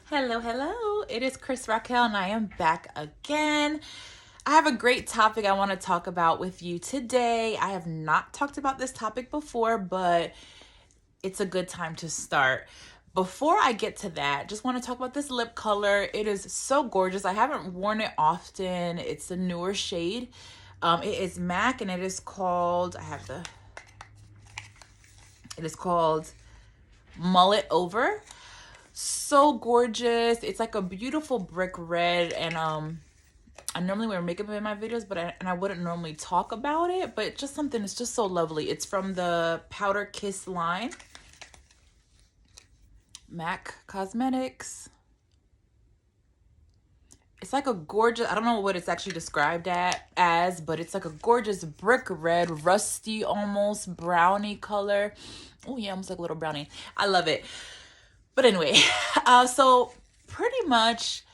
Hello, hello. It is Krystalracquel and I am back again. I have a great topic I want to talk about with you today. I have not talked about this topic before, but it's a good time to start. Before I get to that, just want to talk about this lip color. It is so gorgeous. I haven't worn it often. It's a newer shade. It is MAC and it is called, it is called Mull It Over. So gorgeous. It's like a beautiful brick red, and I normally wear makeup in my videos, but I wouldn't normally talk about it, but just something, it's just so lovely. It's from the Powder Kiss line, MAC Cosmetics. It's like a gorgeous, I don't know what it's actually described as, but it's like a gorgeous brick red, rusty, almost brownie color. Oh yeah, almost like a little brownie. I love it. But anyway, so pretty much,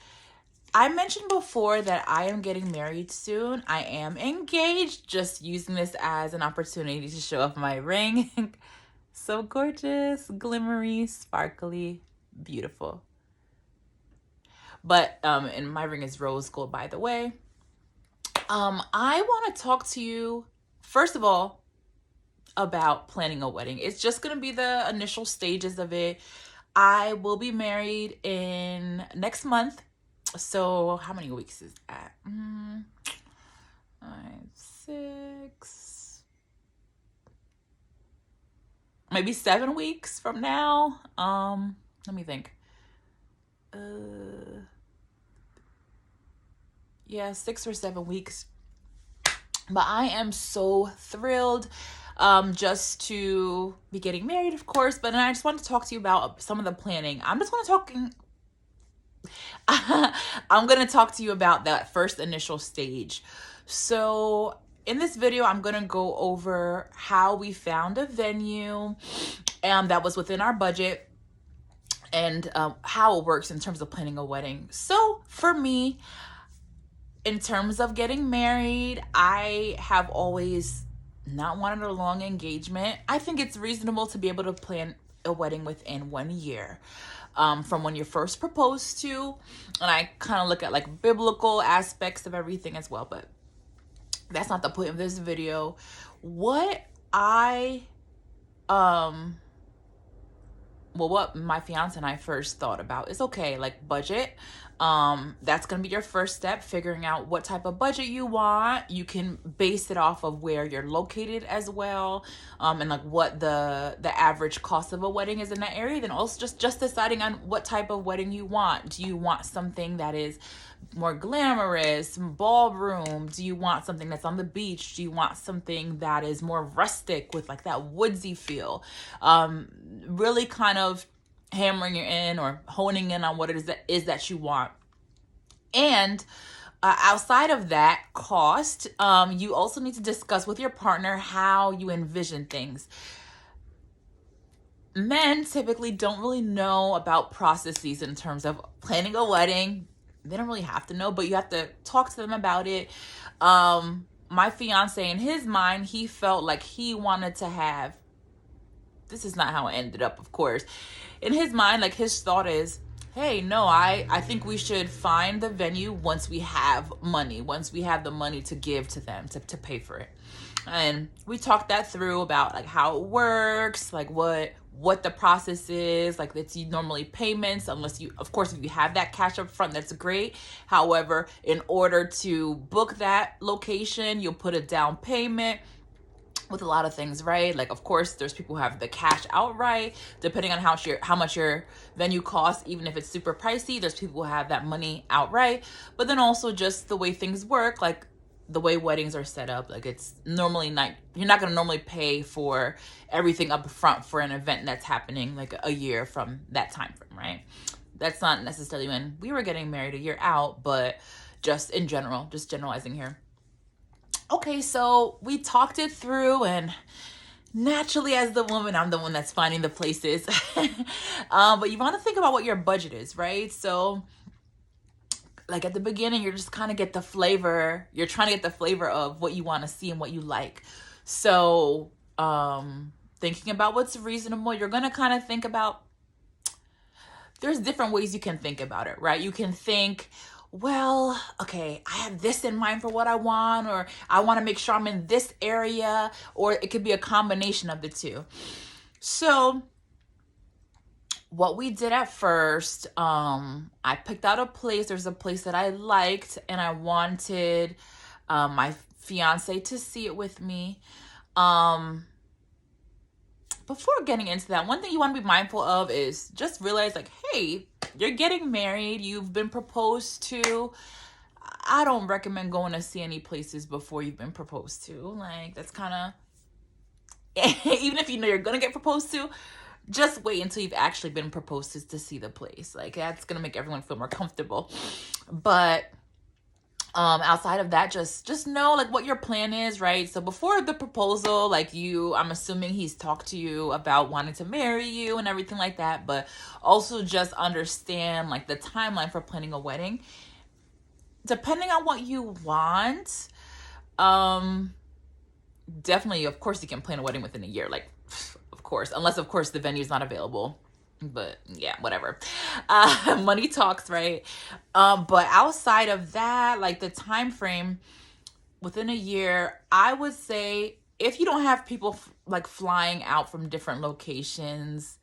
I mentioned before that I am getting married soon. I am engaged, just using this as an opportunity to show off my ring. So gorgeous, glimmery, sparkly, beautiful. But and my ring is rose gold, by the way. I want to talk to you, first of all, about planning a wedding. It's just going to be the initial stages of it. I will be married in next month. So how many weeks is that? 5, 6, maybe 7 weeks from now. Let me think. Yeah, 6 or 7 weeks. But I am so thrilled just to be getting married, of course. But then I just want to talk to you about some of the planning. I'm going to talk to you about that first initial stage. So in this video, I'm going to go over how we found a venue that was within our budget, and how it works in terms of planning a wedding. So for me, in terms of getting married, I have always not wanted a long engagement. I think it's reasonable to be able to plan a wedding within 1 year. From when you're first proposed to, and I kind of look at like biblical aspects of everything as well, but that's not the point of this video. What my fiance and I first thought about is, okay, like budget. That's gonna be your first step, figuring out what type of budget you want. You can base it off of where you're located as well, and like what the average cost of a wedding is in that area. Then also just deciding on what type of wedding you want. Do you want something that is more glamorous, ballroom? Do you want something that's on the beach? Do you want something that is more rustic with like that woodsy feel? Really kind of hammering you in or honing in on what it is that you want. And outside of that cost, you also need to discuss with your partner how you envision things. Men typically don't really know about processes in terms of planning a wedding. They don't really have to know, but you have to talk to them about it. My fiance, in his mind, he felt like he wanted to have, this is not how it ended up, of course. In his mind, like his thought is, hey, no, I think we should find the venue once we have money, once we have the money to give to them, to pay for it. And we talked that through about like how it works, like what the process is, like it's normally payments, unless you, of course, if you have that cash up front, that's great. However, in order to book that location, you'll put a down payment with a lot of things, right? Like, of course, there's people who have the cash outright, depending on how much your venue costs. Even if it's super pricey, there's people who have that money outright. But then also just the way things work, like the way weddings are set up, like it's normally not, you're not going to normally pay for everything up front for an event that's happening like a year from that time frame, right? That's not necessarily when we were getting married a year out, but just in general, just generalizing here. Okay, so we talked it through, and naturally, as the woman, I'm the one that's finding the places. But you want to think about what your budget is, right? So like at the beginning, you're just kind of get the flavor. You're trying to get the flavor of what you want to see and what you like. So thinking about what's reasonable, you're going to kind of think about there's different ways you can think about it, right? You can think, well, okay, I have this in mind for what I want, or I want to make sure I'm in this area, or it could be a combination of the two. So what we did at first, I picked out a place. There's a place that I liked, and I wanted my fiance to see it with me. Before getting into that, one thing you want to be mindful of is just realize, like, hey, you're getting married, you've been proposed to. I don't recommend going to see any places before you've been proposed to. Like, that's kind of, even if you know you're gonna get proposed to, just wait until you've actually been proposed to see the place. Like, that's gonna make everyone feel more comfortable. But outside of that, just know like what your plan is, right? So before the proposal, like, I'm assuming he's talked to you about wanting to marry you and everything like that, but also just understand like the timeline for planning a wedding. Depending on what you want, definitely, of course, you can plan a wedding within a year, like, of course, unless of course the venue's not available. But yeah, whatever. Money talks, right? But outside of that, like the time frame within a year, I would say if you don't have people like flying out from different locations,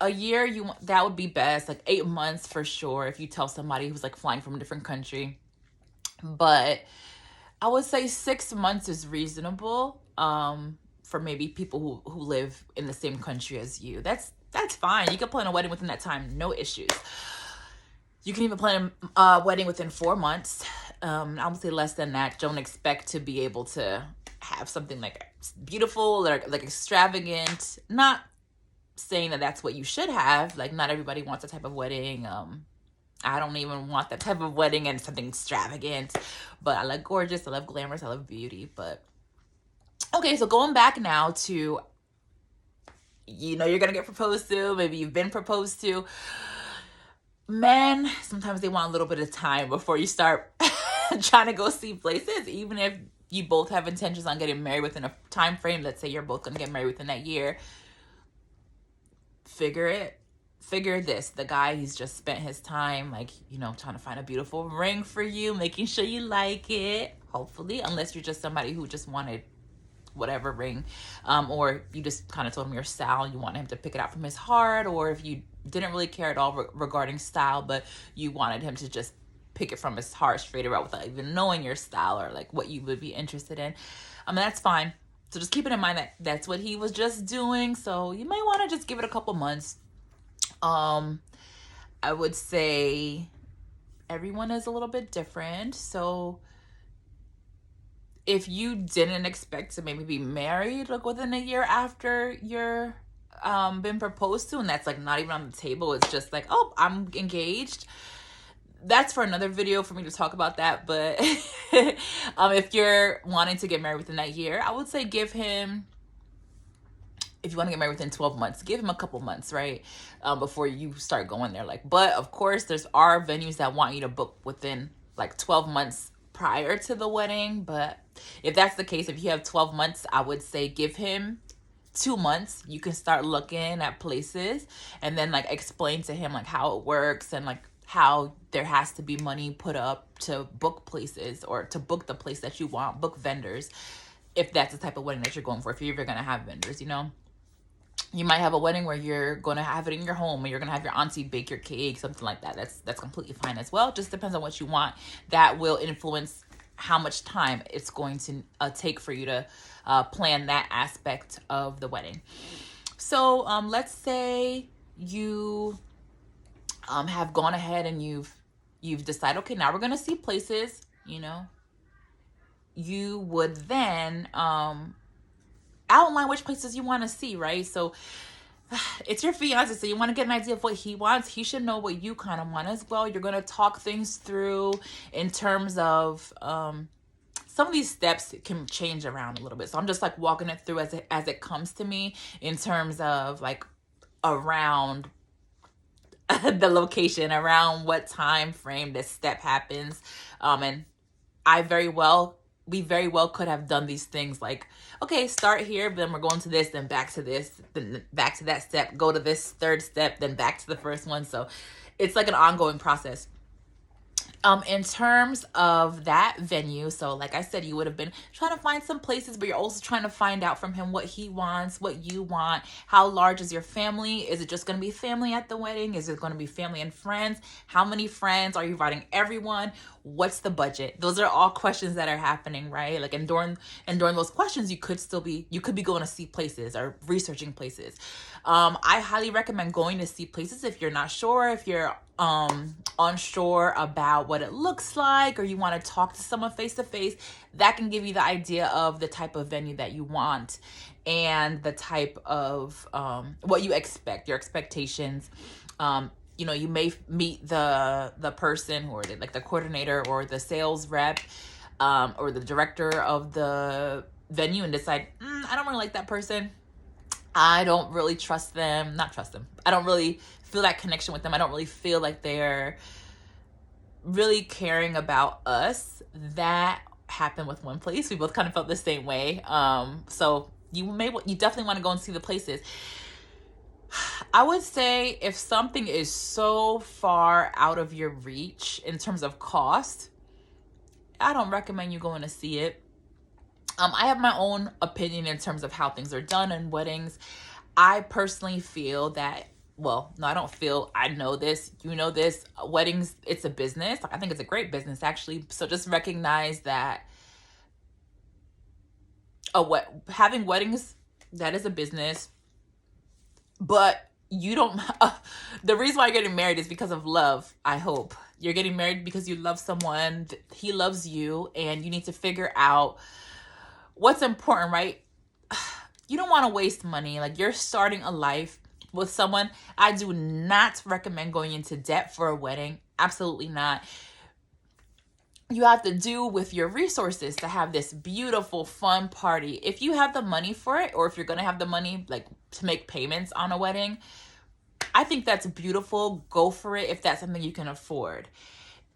a year, that would be best. Like 8 months for sure if you tell somebody who's like flying from a different country. But I would say 6 months is reasonable. For maybe people who live in the same country as you. That's fine. You can plan a wedding within that time, no issues. You can even plan a wedding within 4 months. I would say less than that. Don't expect to be able to have something like beautiful or like extravagant. Not saying that that's what you should have. Like, not everybody wants that type of wedding. I don't even want that type of wedding and something extravagant. But I like gorgeous. I love glamorous. I love beauty. But okay, so going back now to, you're going to get proposed to. Maybe you've been proposed to. Men, sometimes they want a little bit of time before you start trying to go see places, even if you both have intentions on getting married within a time frame. Let's say you're both going to get married within that year. Figure this. The guy, he's just spent his time, like, trying to find a beautiful ring for you, making sure you like it, hopefully, unless you're just somebody who just wanted whatever ring, or you just kind of told him your style, you want him to pick it out from his heart, or if you didn't really care at all regarding style, but you wanted him to just pick it from his heart straight out without even knowing your style or like what you would be interested in. That's fine. So just keep it in mind that that's what he was just doing. So you might want to just give it a couple months. I would say everyone is a little bit different. So if you didn't expect to maybe be married like within a year after you're been proposed to, and that's like not even on the table, it's just like, oh, I'm engaged, that's for another video for me to talk about that. But if you're wanting to get married within that year, I would say give him, if you want to get married within 12 months, give him a couple months, right? Before you start going there. Like, but of course there's are venues that want you to book within like 12 months prior to the wedding. But if that's the case, if you have 12 months, I would say give him 2 months. You can start looking at places and then like explain to him like how it works and like how there has to be money put up to book places or to book the place that you want, book vendors, if that's the type of wedding that you're going for. If you're ever going to have vendors, you might have a wedding where you're going to have it in your home, or you're going to have your auntie bake your cake, something like that. That's completely fine as well. Just depends on what you want. That will influence how much time it's going to take for you to plan that aspect of the wedding. So let's say you have gone ahead and you've decided, okay, now we're going to see places. You would then outline which places you want to see, right? So it's your fiance, so you want to get an idea of what he wants. He should know what you kind of want as well. You're going to talk things through in terms of some of these steps can change around a little bit. So I'm just like walking it through as it comes to me in terms of like around the location, around what time frame this step happens. And I very well we very well could have done these things like, okay, start here, then we're going to this, then back to this, then back to that step, go to this third step, then back to the first one. So it's like an ongoing process. In terms of that venue, so like I said, you would have been trying to find some places, but you're also trying to find out from him what he wants, what you want. How large is your family? Is it just going to be family at the wedding? Is it going to be family and friends? How many friends? Are you inviting everyone? What's the budget? Those are all questions that are happening, right? Like, and during those questions, you could be going to see places or researching places. I highly recommend going to see places if you're not sure, if you're unsure about what it looks like, or you want to talk to someone face to face. That can give you the idea of the type of venue that you want and the type of what you expect, your expectations. You may meet the person or like the coordinator or the sales rep or the director of the venue and decide, I don't really like that person. I don't really trust them. Not trust them. I don't really feel that connection with them. I don't really feel like they're really caring about us. That happened with one place. We both kind of felt the same way. So you definitely want to go and see the places. I would say if something is so far out of your reach in terms of cost, I don't recommend you going to see it. I have my own opinion in terms of how things are done in weddings. I personally feel that, well, no, I don't feel, I know this, you know this, weddings, it's a business. I think it's a great business, actually. So just recognize that having weddings, that is a business. But you don't, the reason why you're getting married is because of love, I hope. You're getting married because you love someone, he loves you, and you need to figure out what's important, right? You don't want to waste money. Like, you're starting a life with someone. I do not recommend going into debt for a wedding. Absolutely not. You have to do with your resources to have this beautiful, fun party. If you have the money for it, or if you're going to have the money like to make payments on a wedding, I think that's beautiful. Go for it if that's something you can afford.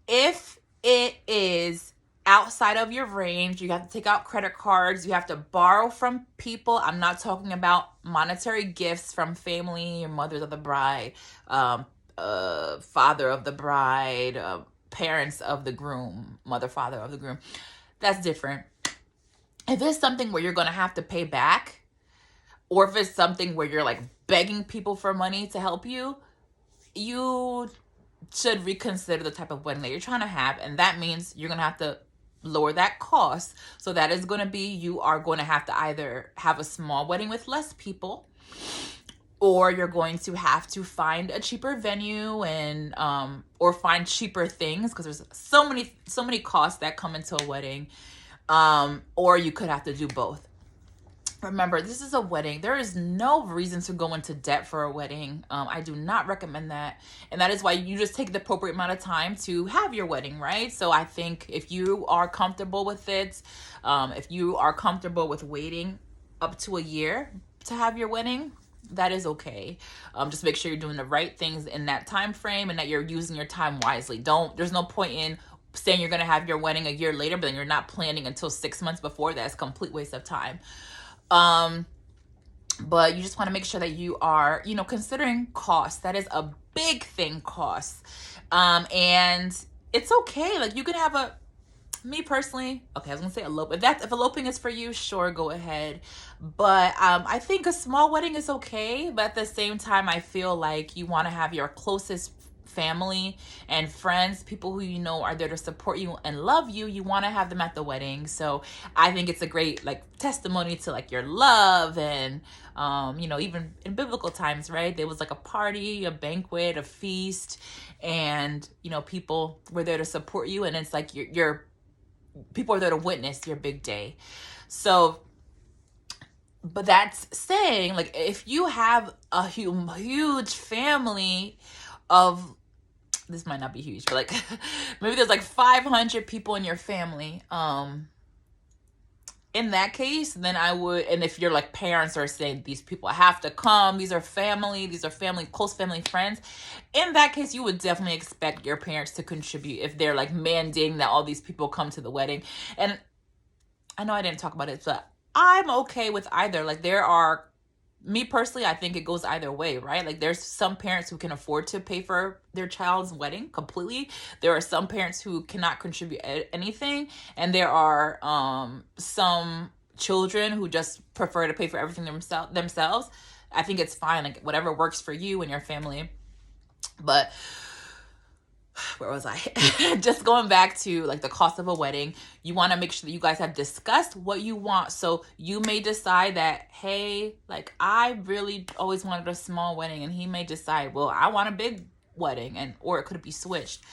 If it is outside of your range, you have to take out credit cards, you have to borrow from people. I'm not talking about monetary gifts from family, your mothers of the bride, father of the bride, parents of the groom, mother, father of the groom. That's different. If it's something where you're going to have to pay back, or if it's something where you're like begging people for money to help you, you should reconsider the type of wedding that you're trying to have. And that means you're going to have to lower that cost. So that is going to be, you are going to have to either have a small wedding with less people, or you're going to have to find a cheaper venue and or find cheaper things, because there's so many costs that come into a wedding. Or you could have to do both. Remember, this is a wedding. There is no reason to go into debt for a wedding. I do not recommend that. And that is why you just take the appropriate amount of time to have your wedding, right? So I think if you are comfortable with it, if you are comfortable with waiting up to a year to have your wedding, that is okay. Just make sure you're doing the right things in that time frame and that you're using your time wisely. There's no point in saying you're going to have your wedding a year later, but then you're not planning until 6 months before. That's a complete waste of time. But you just want to make sure that you are, considering cost. That is a big thing, costs. And it's okay. Like, you can have me personally, okay, I was gonna say elope. If eloping is for you, sure, go ahead. But I think a small wedding is okay. But at the same time, I feel like you want to have your closest family and friends, people who you know are there to support you and love you. You want to have them at the wedding. So I think it's a great testimony to your love. And even in biblical times, right, there was a party, a banquet, a feast, and people were there to support you. And it's your people are there to witness your big day. So, but that's saying, if you have a huge family of, this might not be huge, but maybe there's 500 people in your family, in that case, then I would, and if your parents are saying these people have to come, these are family, close family friends, in that case, you would definitely expect your parents to contribute if they're mandating that all these people come to the wedding. And I know I didn't talk about it, but I'm okay with either. Like, me personally, I think it goes either way, right? Like, there's some parents who can afford to pay for their child's wedding completely. There are some parents who cannot contribute anything, and there are some children who just prefer to pay for everything themselves. I think it's fine, like whatever works for you and your family. But where was I? Just going back to like the cost of a wedding, you want to make sure that you guys have discussed what you want. So you may decide that, hey, like I really always wanted a small wedding, and he may decide, well, I want a big wedding, and or it could be switched.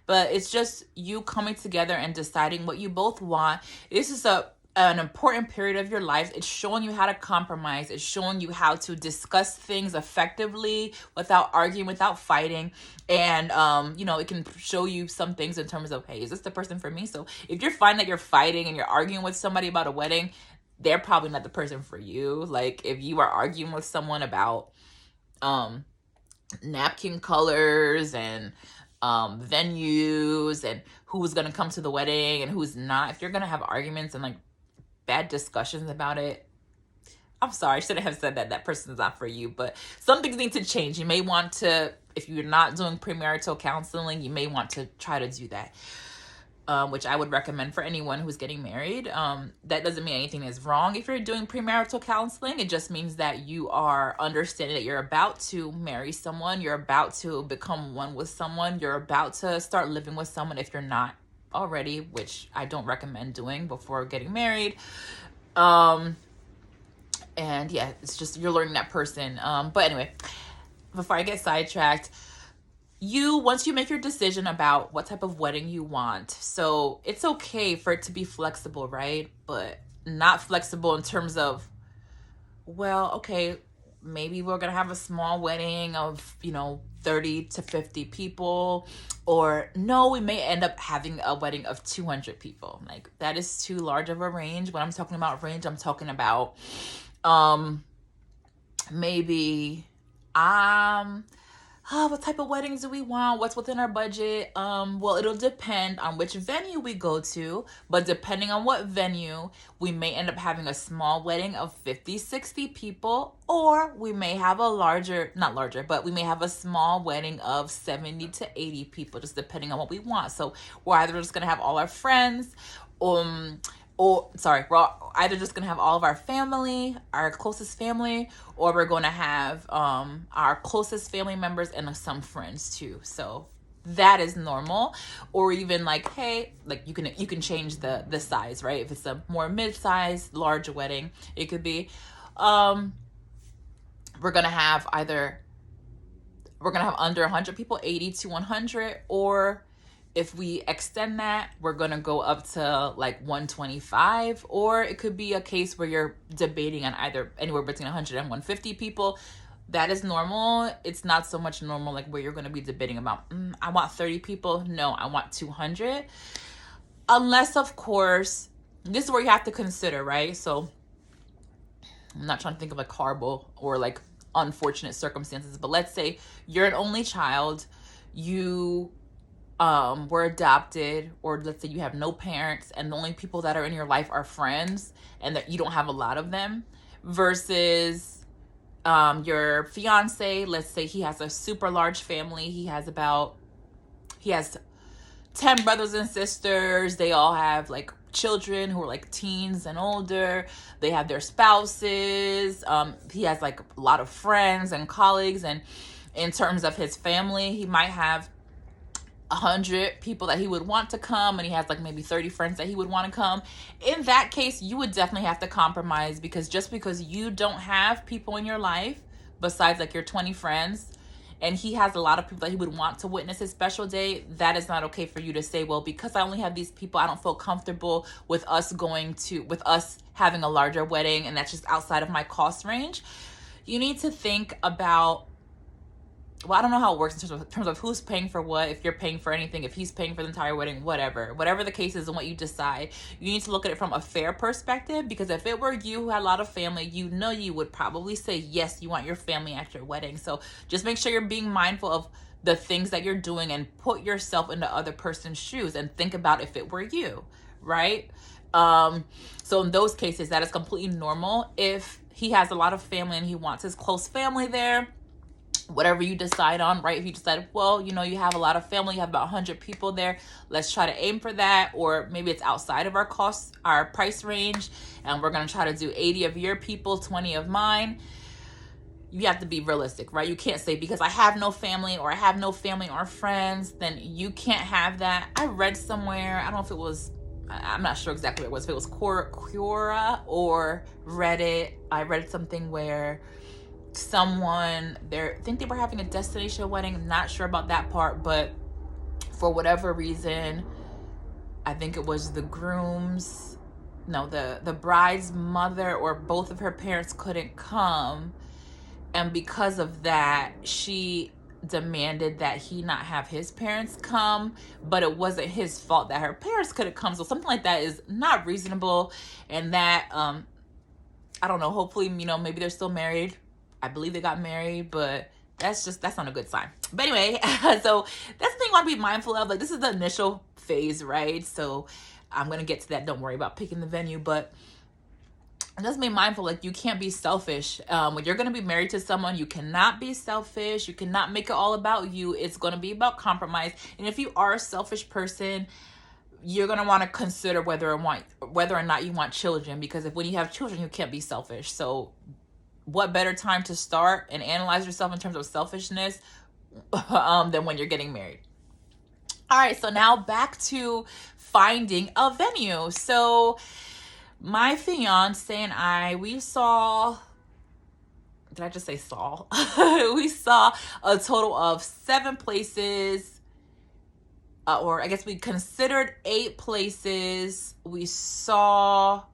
But it's just you coming together and deciding what you both want. This is an important period of your life. It's showing you how to compromise. It's showing you how to discuss things effectively without arguing, without fighting. And, it can show you some things in terms of, hey, is this the person for me? So if you're finding that you're fighting and you're arguing with somebody about a wedding, they're probably not the person for you. Like if you are arguing with someone about napkin colors and venues and who's going to come to the wedding and who's not, if you're going to have arguments and like bad discussions about it, I'm sorry, I shouldn't have said that person is not for you, but some things need to change. You may want to, if you're not doing premarital counseling, you may want to try to do that, which I would recommend for anyone who's getting married. That doesn't mean anything is wrong if you're doing premarital counseling. It just means that you are understanding that you're about to marry someone, you're about to become one with someone, you're about to start living with someone if you're not already, which I don't recommend doing before getting married. And yeah, it's just you're learning that person. But anyway, before I get sidetracked, once you make your decision about what type of wedding you want, so it's okay for it to be flexible, right? But not flexible in terms of, well, okay, maybe we're gonna have a small wedding of 30 to 50 people, or no, we may end up having a wedding of 200 people. Like that is too large of a range. When I'm talking about range, I'm talking about maybe what type of weddings do we want? What's within our budget? Well, it'll depend on which venue we go to, but depending on what venue, we may end up having a small wedding of 50, 60 people, or we may have but we may have a small wedding of 70 to 80 people, just depending on what we want. So we're either just going to have all our friends, we're either just going to have all of our family, our closest family, or we're going to have our closest family members and some friends too. So that is normal. Or even like, hey, like you can change the size, right? If it's a more mid-size, large wedding, it could be we're going to have under 100 people, 80 to 100, or if we extend that, we're going to go up to like 125, or it could be a case where you're debating on either anywhere between 100 and 150 people. That is normal. It's not so much normal like where you're going to be debating about, I want 30 people. No, I want 200. Unless, of course, this is where you have to consider, right? So I'm not trying to think of like horrible or like unfortunate circumstances, but let's say you're an only child, you were adopted, or let's say you have no parents and the only people that are in your life are friends and that you don't have a lot of them, versus your fiance, let's say he has a super large family. He has 10 brothers and sisters. They all have like children who are like teens and older. They have their spouses. He has like a lot of friends and colleagues, and in terms of his family, he might have 100 people that he would want to come, and he has like maybe 30 friends that he would want to come. In that case, you would definitely have to compromise, because just because you don't have people in your life besides like your 20 friends, and he has a lot of people that he would want to witness his special day, that is not okay for you to say, well, because I only have these people, I don't feel comfortable with us having a larger wedding, and that's just outside of my cost range. You need to think about, well, I don't know how it works in terms of who's paying for what, if you're paying for anything, if he's paying for the entire wedding, whatever the case is and what you decide, you need to look at it from a fair perspective, because if it were you who had a lot of family, you would probably say, yes, you want your family at your wedding. So just make sure you're being mindful of the things that you're doing and put yourself in the other person's shoes and think about if it were you, right? So in those cases, that is completely normal. If he has a lot of family and he wants his close family there, whatever you decide on, right? If you decide, well, you know, you have a lot of family, you have about 100 people there, let's try to aim for that. Or maybe it's outside of our price range, and we're going to try to do 80 of your people, 20 of mine. You have to be realistic, right? You can't say, because I have no family or I have no family or friends, then you can't have that. I read somewhere, I don't know if it was, I'm not sure exactly what it was, if it was Quora or Reddit. I read something where someone there, I think they were having a destination wedding. I'm not sure about that part, but for whatever reason, I think it was the bride's mother or both of her parents couldn't come, and because of that, she demanded that he not have his parents come, but it wasn't his fault that her parents couldn't come. So something like that is not reasonable, and that I don't know, hopefully, you know, maybe they're still married. I believe they got married, but that's not a good sign. But anyway, so that's the thing you want to be mindful of. Like, this is the initial phase, right? So I'm going to get to that. Don't worry about picking the venue, but just be mindful. Like, you can't be selfish. When you're going to be married to someone, you cannot be selfish. You cannot make it all about you. It's going to be about compromise. And if you are a selfish person, you're going to want to consider whether or not you want children, because when you have children, you can't be selfish. So what better time to start and analyze yourself in terms of selfishness than when you're getting married. All right, so now back to finding a venue. So my fiance and we saw, did I just say saw? We saw a total of 7 places, or I guess we considered 8 places. We saw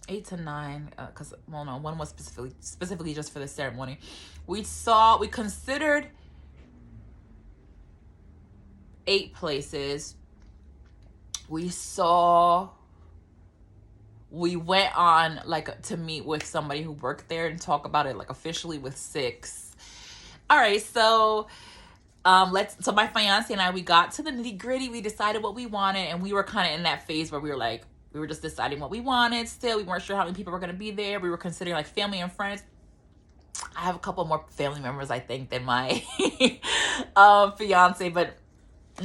8 to 9, because well, no, one was specifically just for the ceremony. We considered 8 places. We went on to meet with somebody who worked there and talk about it officially with 6. All right, so so my fiance and we got to the nitty gritty. We decided what we wanted, and we were kind of in that phase where we were just deciding what we wanted. Still, we weren't sure how many people were going to be there. We were considering family and friends. I have a couple more family members, I think, than my fiance, but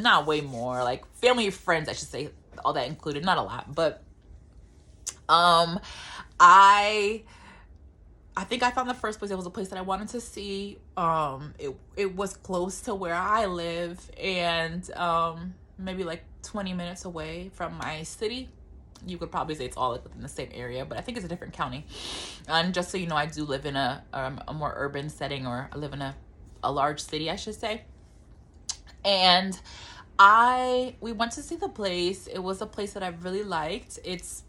not way more. Family and friends, I should say, all that included, not a lot. But I think I found the first place. It was a place that I wanted to see. It was close to where I live, and maybe 20 minutes away from my city. You could probably say it's all within the same area, but I think it's a different county. And just so you know, I do live in a more urban setting, or I live in a large city, I should say. And we went to see the place. It was a place that I really liked. It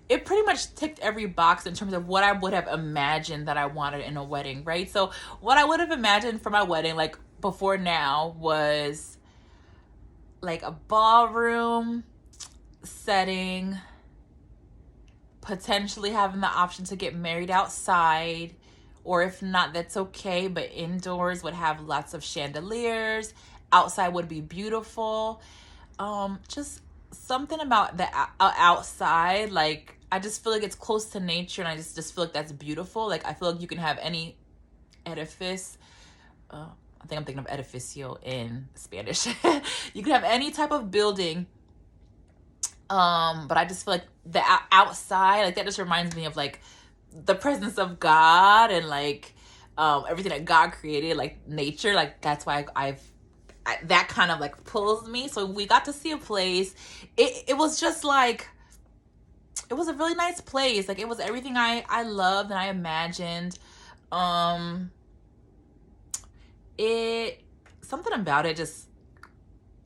pretty much ticked every box in terms of what I would have imagined that I wanted in a wedding, right? So what I would have imagined for my wedding, before now, was a ballroom setting, potentially having the option to get married outside, or if not, that's okay, but indoors would have lots of chandeliers. Outside would be beautiful. Just something about the outside, I just feel it's close to nature, and I just feel that's beautiful. I feel you can have any edifice. I think I'm thinking of edificio in Spanish. You can have any type of building. But I just feel the outside, that just reminds me of the presence of God, and everything that God created, nature. That's why that kind of pulls me. So we got to see a place. It was just it was a really nice place. It was everything I loved and I imagined. Something about it just,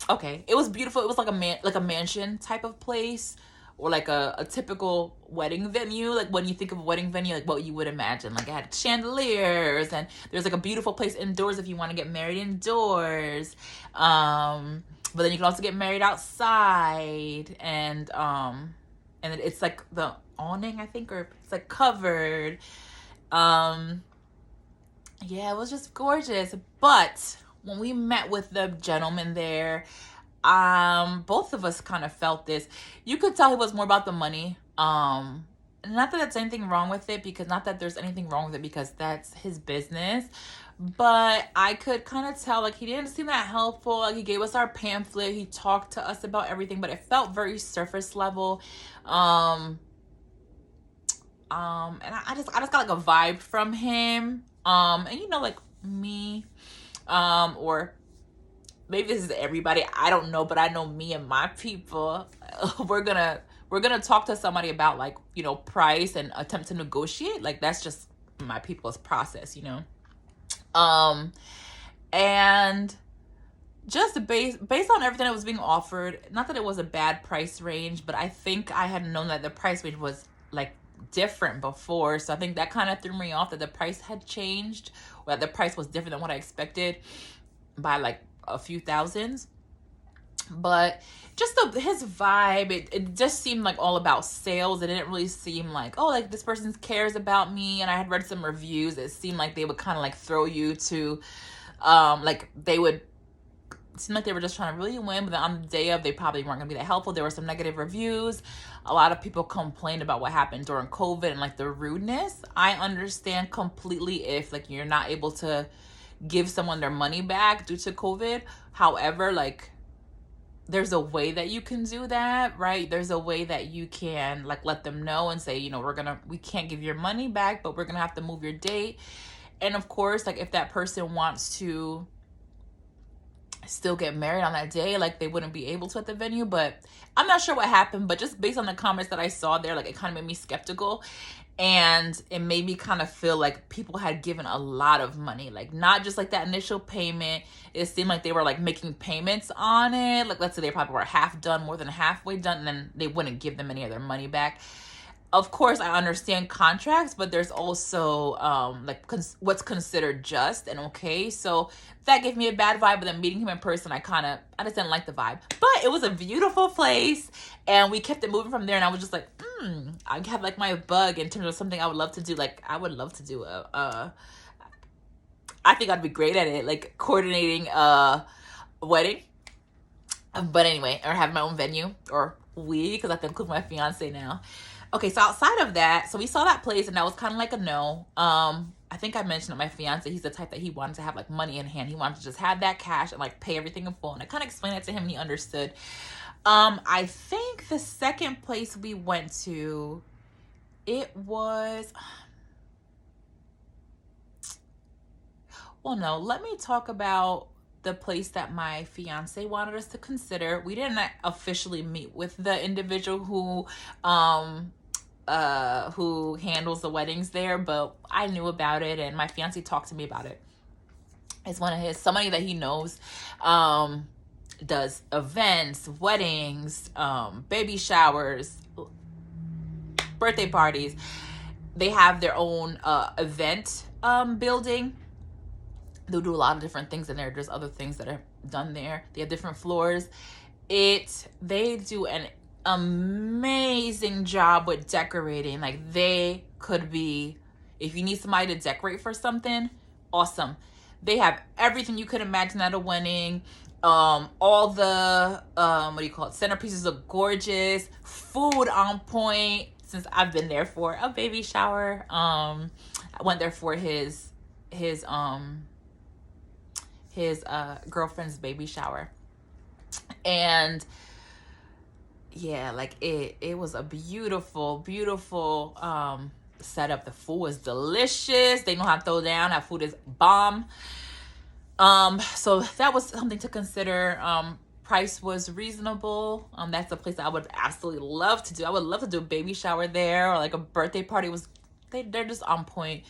okay, it was beautiful. It was like a mansion type of place, or a typical wedding venue. When you think of a wedding venue, what you would imagine. It had chandeliers, and there's a beautiful place indoors if you want to get married indoors. But then you can also get married outside, and it's the awning, I think, or it's covered. Yeah, it was just gorgeous. But when we met with the gentleman there, both of us kind of felt this. You could tell it was more about the money. Not that there's anything wrong with it, because not that there's anything wrong with it, because that's his business. But I could kind of tell, like, he didn't seem that helpful. Like, he gave us our pamphlet, he talked to us about everything, but it felt very surface level. And I just got like a vibe from him. And you know, like me, or maybe this is everybody, I don't know, but I know me and my people, we're gonna talk to somebody about, like, you know, price and attempt to negotiate. Like, that's just my people's process, you know. And just based on everything that was being offered, not that it was a bad price range, but I think I had known that the price range was like different before, so I think that kind of threw me off, that the price had changed, or that the price was different than what I expected by like a few thousands. But just his vibe, it just seemed like all about sales. It didn't really seem like, oh, like this person cares about me. And I had read some reviews, it seemed like they would kind of like throw you to like they would seem like they were just trying to really win, but then on the day of, they probably weren't gonna be that helpful. There were some negative reviews. A lot of people complained about what happened during COVID and like the rudeness. I understand completely if like you're not able to give someone their money back due to COVID. However, like, there's a way that you can do that, right? There's a way that you can like let them know and say, you know, we can't give your money back, but we're gonna have to move your date. And of course, like, if that person wants to still get married on that day, like, they wouldn't be able to at the venue. But I'm not sure what happened, but just based on the comments that I saw there, like, it kind of made me skeptical. And it made me kind of feel like people had given a lot of money, like not just like that initial payment. It seemed like they were like making payments on it. Like, let's say they probably were half done, more than halfway done, and then they wouldn't give them any of their money back. Of course, I understand contracts, but there's also like what's considered just and okay. So that gave me a bad vibe. But then meeting him in person, I just didn't like the vibe. But it was a beautiful place, and we kept it moving from there. And I was just like, I have like my bug in terms of something I would love to do. Like, I would love to do I think I'd be great at it, like coordinating a wedding. But anyway, or have my own venue, or because I have to include my fiance now. Okay, so outside of that, so we saw that place, and that was kind of like a no. I think I mentioned that my fiance, he's the type that he wanted to have like money in hand. He wanted to just have that cash and like pay everything in full. And I kind of explained that to him, and he understood. I think the second place we went to, it was, well, no, let me talk about the place that my fiance wanted us to consider. We didn't officially meet with the individual who handles the weddings there, but I knew about it, and my fiance talked to me about it. It's somebody that he knows, does events, weddings, baby showers, birthday parties. They have their own event building. They'll do a lot of different things in there. There's other things that are done there. They have different floors. They do an amazing job with decorating. Like, they could be, if you need somebody to decorate for something, awesome. They have everything you could imagine at a wedding. All the centerpieces are gorgeous. Food on point. Since I've been there for a baby shower, I went there for his girlfriend's baby shower, and yeah, like it was a beautiful setup. The food was delicious. They know how to throw down. That food is bomb. So that was something to consider. Price was reasonable. That's a place I would absolutely love to do. I would love to do a baby shower there, or like a birthday party. They're just on point.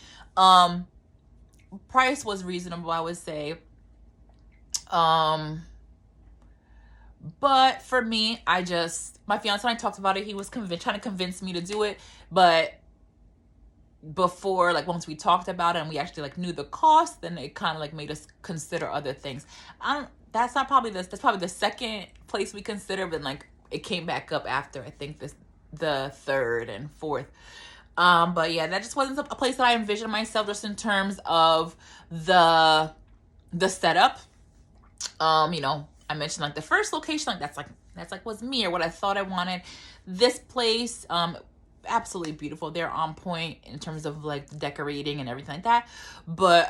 Price was reasonable, I would say. But for me, my fiance and I talked about it. He was trying to convince me to do it, but before, like, once we talked about it and we actually like knew the cost, then it kind of like made us consider other things. That's probably the second place we considered, but like it came back up after, I think, the third and fourth. But yeah, that just wasn't a place that I envisioned myself, just in terms of the setup. I I mentioned like the first location, like that's like was me or what I thought I wanted. This place, absolutely beautiful. They're on point in terms of like decorating and everything like that. But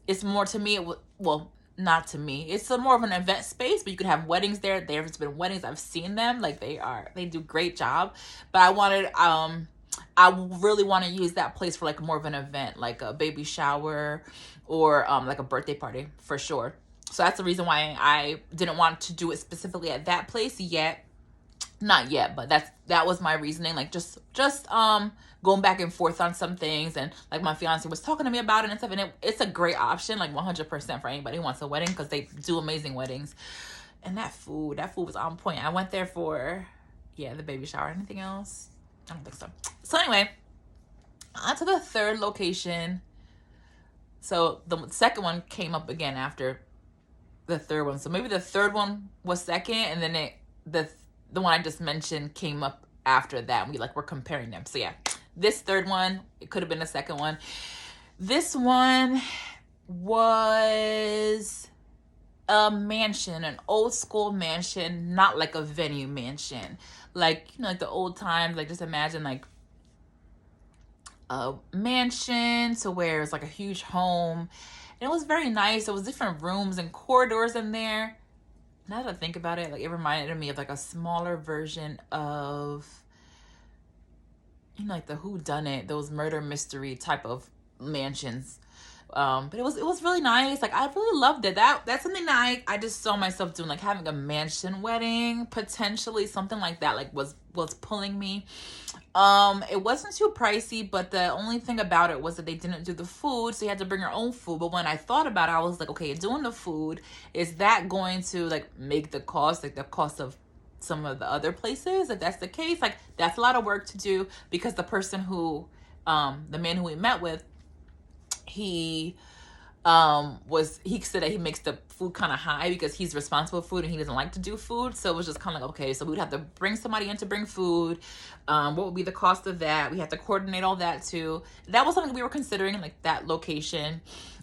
it's more to me, well, not to me. It's a more of an event space, but you could have weddings there. There's been weddings, I've seen them. Like they do a great job. But I really want to use that place for like more of an event, like a baby shower or like a birthday party for sure. So that's the reason why I didn't want to do it specifically at that place yet. Not yet, but that was my reasoning. Like just going back and forth on some things, and like my fiance was talking to me about it and stuff, and it's a great option, like 100% for anybody who wants a wedding, because they do amazing weddings. And that food was on point. I went there for the baby shower. Anything else? I don't think so. So anyway, on to the third location. So the second one came up again after the third one. So maybe the third one was second, and then the one I just mentioned came up after that. We're comparing them. So yeah, this third one, it could have been the second one. This one was a mansion, an old school mansion, not like a venue mansion. Like, like the old times, like just imagine like a mansion to where it's like a huge home. And it was very nice. There was different rooms and corridors in there. Now that I think about it, like it reminded me of like a smaller version of, like the whodunit, those murder mystery type of mansions. But it was really nice. Like I really loved it. That's something that I just saw myself doing, like having a mansion wedding, potentially something like that. Like was pulling me. It wasn't too pricey, but the only thing about it was that they didn't do the food, so you had to bring your own food. But when I thought about it, I was like, okay, doing the food, is that going to like make the cost, like the cost of some of the other places? If that's the case, like that's a lot of work to do, because the person who, the man who we met with, he said that he makes the food kind of high because he's responsible for food and he doesn't like to do food. So it was just kind of like, okay, so we would have to bring somebody in to bring food. What would be the cost of that? We have to coordinate all that too. That was something we were considering, like that location.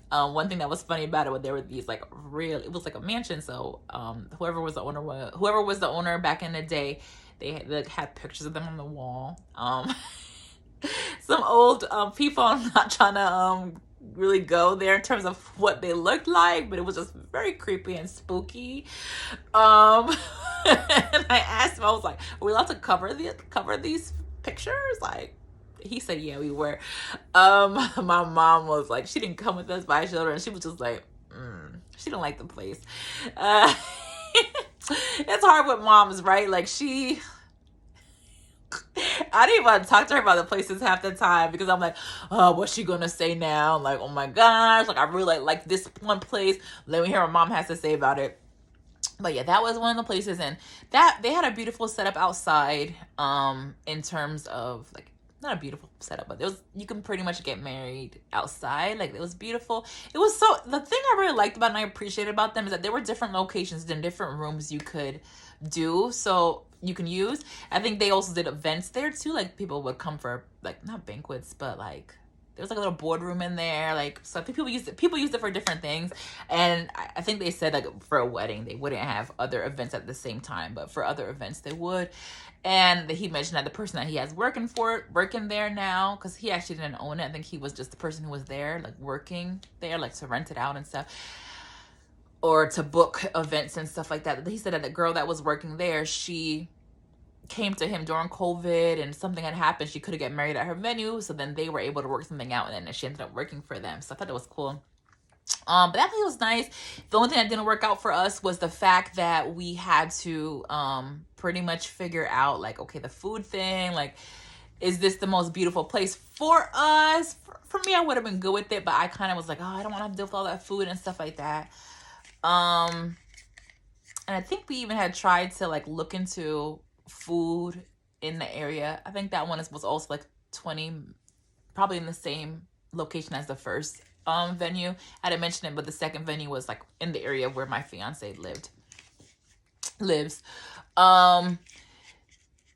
One thing that was funny about it, there were these like it was like a mansion. So whoever was the owner back in the day, they had pictures of them on the wall. Some old people, I'm not trying to really go there in terms of what they looked like, but it was just very creepy and spooky. And I asked him, I was like, are we allowed to cover these pictures? Like, he said, yeah, we were. My mom was like, she didn't come with us, but I showed her, and she was just like, she didn't like the place. It's hard with moms, right? Like I didn't even want to talk to her about the places half the time, because I'm like, oh, what's she gonna say now? I'm like, oh my gosh, like I really like this one place. Let me hear what mom has to say about it. But yeah, that was one of the places, and that they had a beautiful setup outside. In terms of like, not a beautiful setup, but you can pretty much get married outside. Like it was beautiful. It was the thing I really liked about and I appreciated about them is that there were different locations and different rooms you could do. So you can use. I think they also did events there too. Like people would come for like not banquets, but like there was like a little boardroom in there. Like, so I think people used it for different things. And I think they said like for a wedding they wouldn't have other events at the same time, but for other events they would. And he mentioned that the person that he has working there now, because he actually didn't own it. I think he was just the person who was there, like working there, like to rent it out and stuff, or to book events and stuff like that. He said that the girl that was working there, she came to him during COVID and something had happened. She couldn't get married at her venue. So then they were able to work something out, and then she ended up working for them. So I thought it was cool. But that thing was nice. The only thing that didn't work out for us was the fact that we had to pretty much figure out like, okay, the food thing, like, is this the most beautiful place for us? For me, I would have been good with it, but I kind of was like, oh, I don't want to have to deal with all that food and stuff like that. And I think we even had tried to like look into food in the area. I think that one was also like 20, probably in the same location as the first venue. I didn't mention it, but the second venue was like in the area where my fiance lives.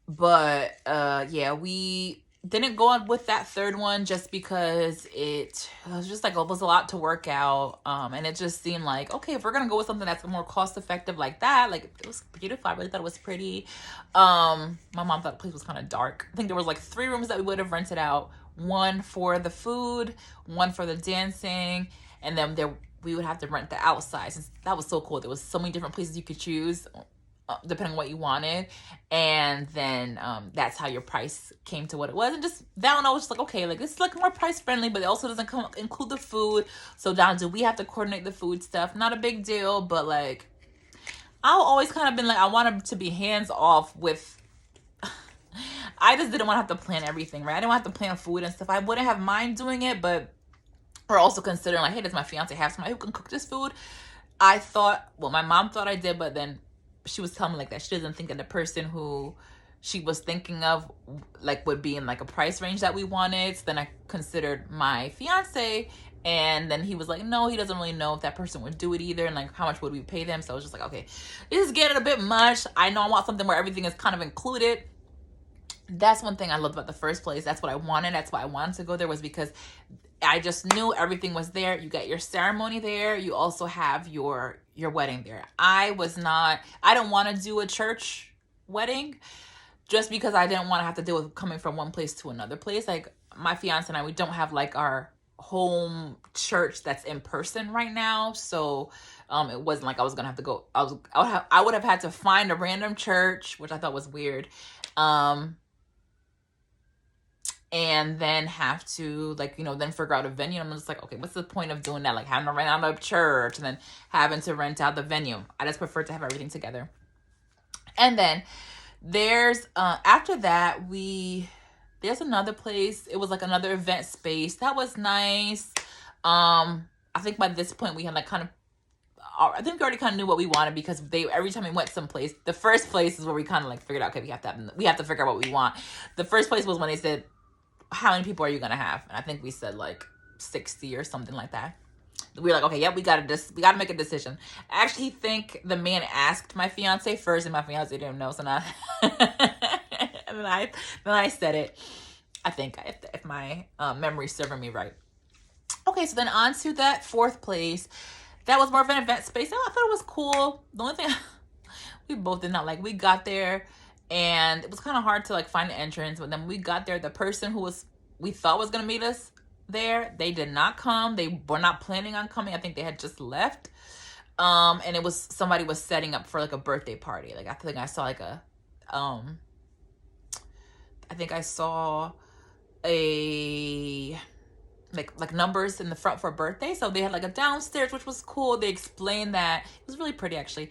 But yeah, we didn't go on with that third one just because it was just like, it was a lot to work out. And it just seemed like, okay, if we're gonna go with something that's more cost effective like that, like it was beautiful. I really thought it was pretty. My mom thought the place was kind of dark. I think there was like 3 rooms that we would have rented out. One for the food, one for the dancing, and then we would have to rent the outside. Since that was so cool. There was so many different places you could choose, depending on what you wanted. And then that's how your price came to what it was. And just that one, I was just like, okay, like this is like more price friendly, but it also doesn't include the food. So down to we have to coordinate the food stuff. Not a big deal, but like I've always kind of been like, I wanted to be hands off with. I just didn't want to have to plan everything, right? I didn't want to have to plan food and stuff. I wouldn't have mind doing it, but we're also considering like, hey, does my fiance have somebody who can cook this food? I thought, well, my mom thought I did, but then she was telling me like that she doesn't think that the person who she was thinking of like would be in like a price range that we wanted. So then I considered my fiance, and then he was like, no, he doesn't really know if that person would do it either, and like how much would we pay them. So I was just like, okay, this is getting a bit much. I know I want something where everything is kind of included. That's one thing I loved about the first place. That's what I wanted. That's why I wanted to go there, was because I just knew everything was there. You got your ceremony there. You also have your wedding there. I don't want to do a church wedding just because I didn't want to have to deal with coming from one place to another place. Like my fiance and I, we don't have like our home church that's in person right now. So it wasn't like I was going to have to go. I would have had to find a random church, which I thought was weird. And then have to like, then figure out a venue. I'm just like, okay, what's the point of doing that? Like having to rent out a church and then having to rent out the venue. I just prefer to have everything together. And then there's, after that, there's another place. It was like another event space. That was nice. I think by this point we had like I think we already kind of knew what we wanted, because every time we went someplace, the first place is where we kind of like figured out, okay, we have to figure out what we want. The first place was when they said, how many people are you gonna have? And I think we said like 60 or something like that. We were like, okay, yep, we gotta make a decision. I actually think the man asked my fiance first, and my fiance didn't know, so now and then I said it. I think if my memory's serving me right. Okay, so then on to that fourth place. That was more of an event space. I thought it was cool. The only thing we both did not like, we got there and it was kind of hard to like find the entrance. But then we got there, the person who we thought was going to meet us there, they did not come. They were not planning on coming. I think they had just left. And it was, somebody was setting up for like a birthday party. Like I think I saw like like numbers in the front for a birthday. So they had like a downstairs, which was cool. They explained that. It was really pretty, actually.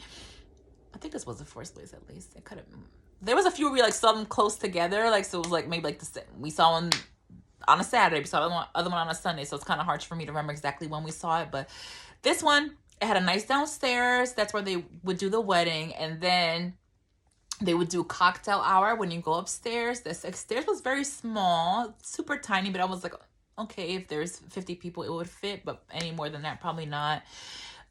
I think this was the first place, at least. It could have. There was a few where we like saw them close together. Like, so it was like maybe like we saw one on a Saturday, we saw the other one on a Sunday. So it's kind of hard for me to remember exactly when we saw it. But this one, it had a nice downstairs. That's where they would do the wedding. And then they would do cocktail hour when you go upstairs. This upstairs was very small, super tiny, but I was like, okay, if there's 50 people, it would fit, but any more than that, probably not.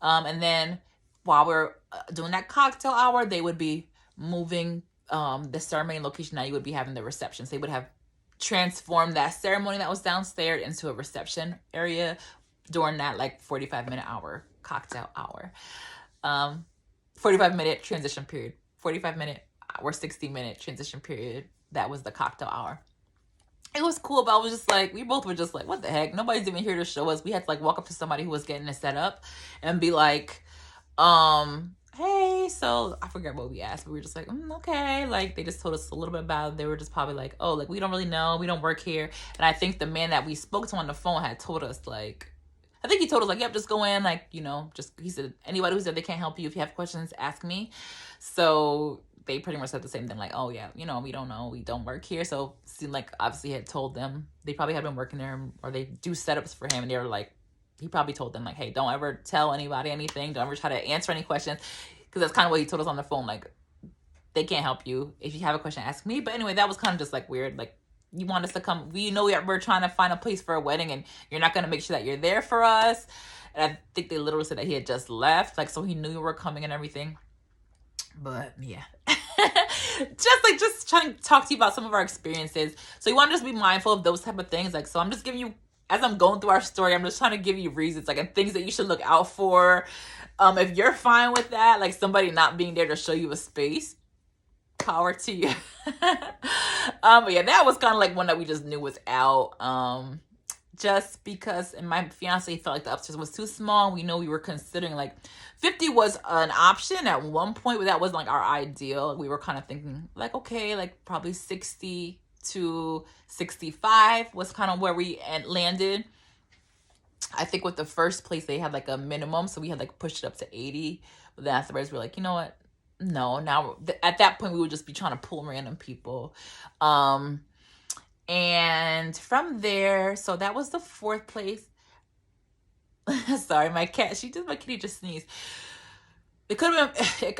And then while we're doing that cocktail hour, they would be moving the ceremony location. Now you would be having the reception. So they would have transformed that ceremony that was downstairs into a reception area during that like 45-minute hour cocktail hour. 45-minute transition period. 45-minute or 60-minute transition period. That was the cocktail hour. It was cool, but I was just like, we both were just like, what the heck? Nobody's even here to show us. We had to like walk up to somebody who was getting it set up and be like, hey, so I forget what we asked, but we were just like, okay. Like they just told us a little bit about it. They were just probably like, oh, like we don't really know. We don't work here. And I think the man that we spoke to on the phone had told us like, I think he told us like, yep, just go in. Like, he said, anybody who said they can't help you, if you have questions, ask me. So they pretty much said the same thing, like, oh yeah, we don't know, we don't work here. So it seemed like obviously he had told them, they probably had been working there, or they do setups for him, and they were like, he probably told them like, hey, don't ever tell anybody anything, don't ever try to answer any questions, because that's kind of what he told us on the phone, like they can't help you. If you have a question, ask me. But anyway, that was kind of just like weird. Like, you want us to come, we're trying to find a place for a wedding, and you're not going to make sure that you're there for us. And I think they literally said that he had just left, like, so he knew you were coming and everything. But yeah. just trying to talk to you about some of our experiences. So you want to just be mindful of those type of things. Like, so I'm just giving you, as I'm going through our story, I'm just trying to give you reasons, like, and things that you should look out for. If you're fine with that, like somebody not being there to show you a space, power to you. But yeah, that was kind of like one that we just knew was out. Just because, and my fiance felt like the upstairs was too small. We know we were considering like 50 was an option at one point, but that wasn't like our ideal. We were kind of thinking like, okay, like probably 60 to 65 was kind of where we landed. I think with the first place they had like a minimum, so we had like pushed it up to 80. But then afterwards we were like, you know what? No, now at that point we would just be trying to pull random people. And from there, so that was the fourth place. Sorry, my kitty just sneezed. It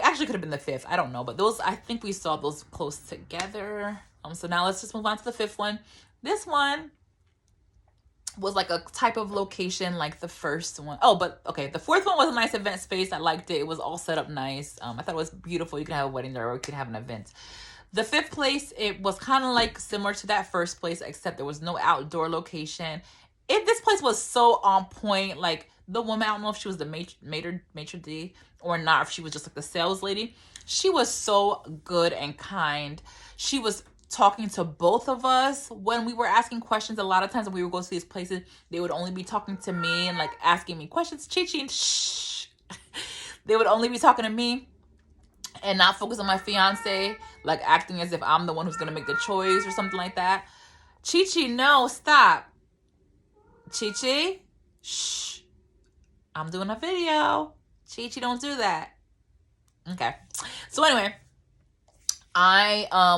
actually could have been the fifth. I don't know, but those, I think we saw those close together. So now let's just move on to the fifth one. This one was like a type of location like the first one. Oh, but okay, the fourth one was a nice event space. I liked it. It was all set up nice. I thought it was beautiful. You could have a wedding there or you could have an event. The fifth place, it was kind of like similar to that first place, except there was no outdoor location. This place was so on point. Like the woman, I don't know if she was the maitre d' or not, if she was just like the sales lady. She was so good and kind. She was talking to both of us when we were asking questions. A lot of times when we would go to these places, they would only be talking to me and like asking me questions. Chi-Chi, shh. They would only be talking to me and not focus on my fiance, like acting as if I'm the one who's gonna make the choice or something like that. Chi-Chi, no, stop. Chi-Chi, shh. I'm doing a video. Chi-Chi, don't do that. Okay. So anyway,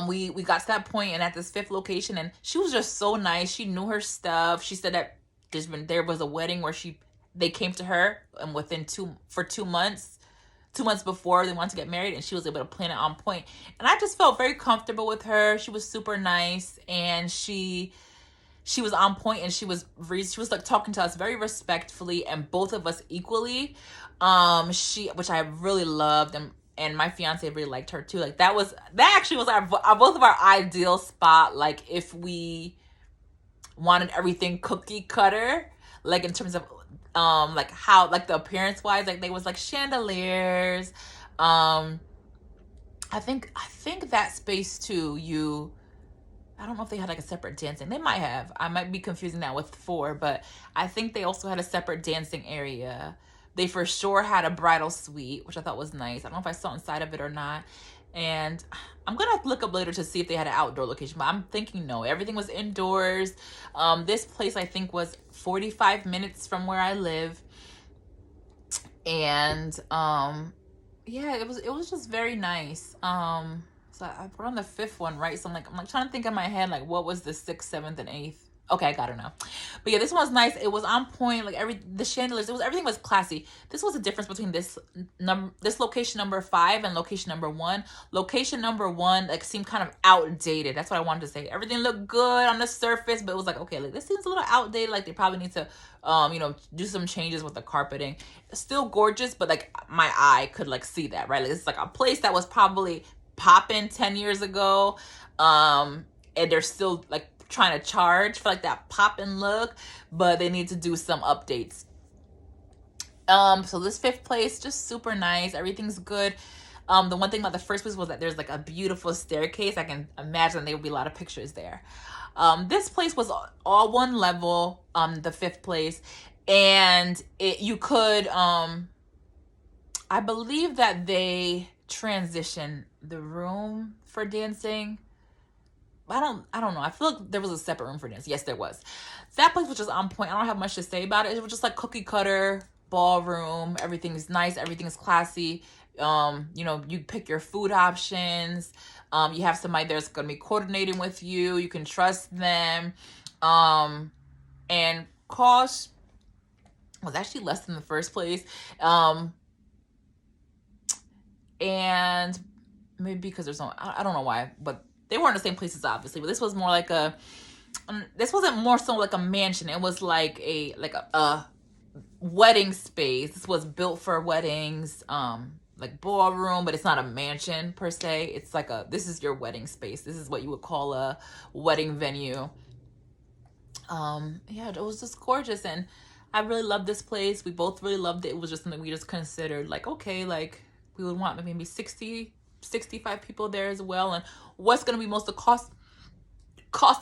we got to that point and at this fifth location, and she was just so nice. She knew her stuff. She said that there was a wedding where they came to her and within 2 months. 2 months before they wanted to get married, and she was able to plan it on point. And I just felt very comfortable with her. She was super nice, and she was on point, and she was like talking to us very respectfully, and both of us equally. Which I really loved, and my fiance really liked her too. Like that actually was our both of our ideal spot. Like if we wanted everything cookie cutter, like in terms of like how, like the appearance wise, like they was like chandeliers. I think that space too, I don't know if they had like a separate dancing. They might have. I might be confusing that with 4, but I think they also had a separate dancing area. They for sure had a bridal suite, which I thought was nice. I don't know if I saw inside of it or not. And I'm gonna have to look up later to see if they had an outdoor location, but I'm thinking no, everything was indoors. This place I think was 45 minutes from where I live, and yeah, it was just very nice. So we're on the fifth one, right? So I'm like trying to think in my head, like what was the 6th, 7th, and 8th? Okay, I got it now. But yeah, this one was nice. It was on point. Like the chandeliers, everything was classy. This was the difference between this location number 5 and location number 1. Location number 1 like seemed kind of outdated. That's what I wanted to say. Everything looked good on the surface, but it was like, okay, like this seems a little outdated. Like they probably need to do some changes with the carpeting. Still gorgeous, but like my eye could like see that, right? Like it's like a place that was probably popping 10 years ago, and they're still like trying to charge for like that poppin' look, but they need to do some updates. So this 5th place, just super nice. Everything's good. The one thing about the first place was that there's like a beautiful staircase. I can imagine there would be a lot of pictures there. This place was all one level, the 5th place, and you could I believe that they transitioned the room for dancing. I don't know. I feel like there was a separate room for dance. Yes, there was. That place was just on point. I don't have much to say about it. It was just like cookie cutter ballroom. Everything's nice. Everything's classy. You pick your food options. You have somebody that's going to be coordinating with you. You can trust them. And cost was actually less than the first place. And maybe because there's no, I don't know why, but they weren't the same places, obviously. But this was more like this wasn't more so like a mansion. It was like a wedding space. This was built for weddings. like ballroom, but it's not a mansion per se. It's like this is your wedding space. This is what you would call a wedding venue. Yeah, it was just gorgeous, and I really loved this place. We both really loved it. It was just something we just considered, like, okay, like we would want maybe 65 people there as well, and what's going to be most cost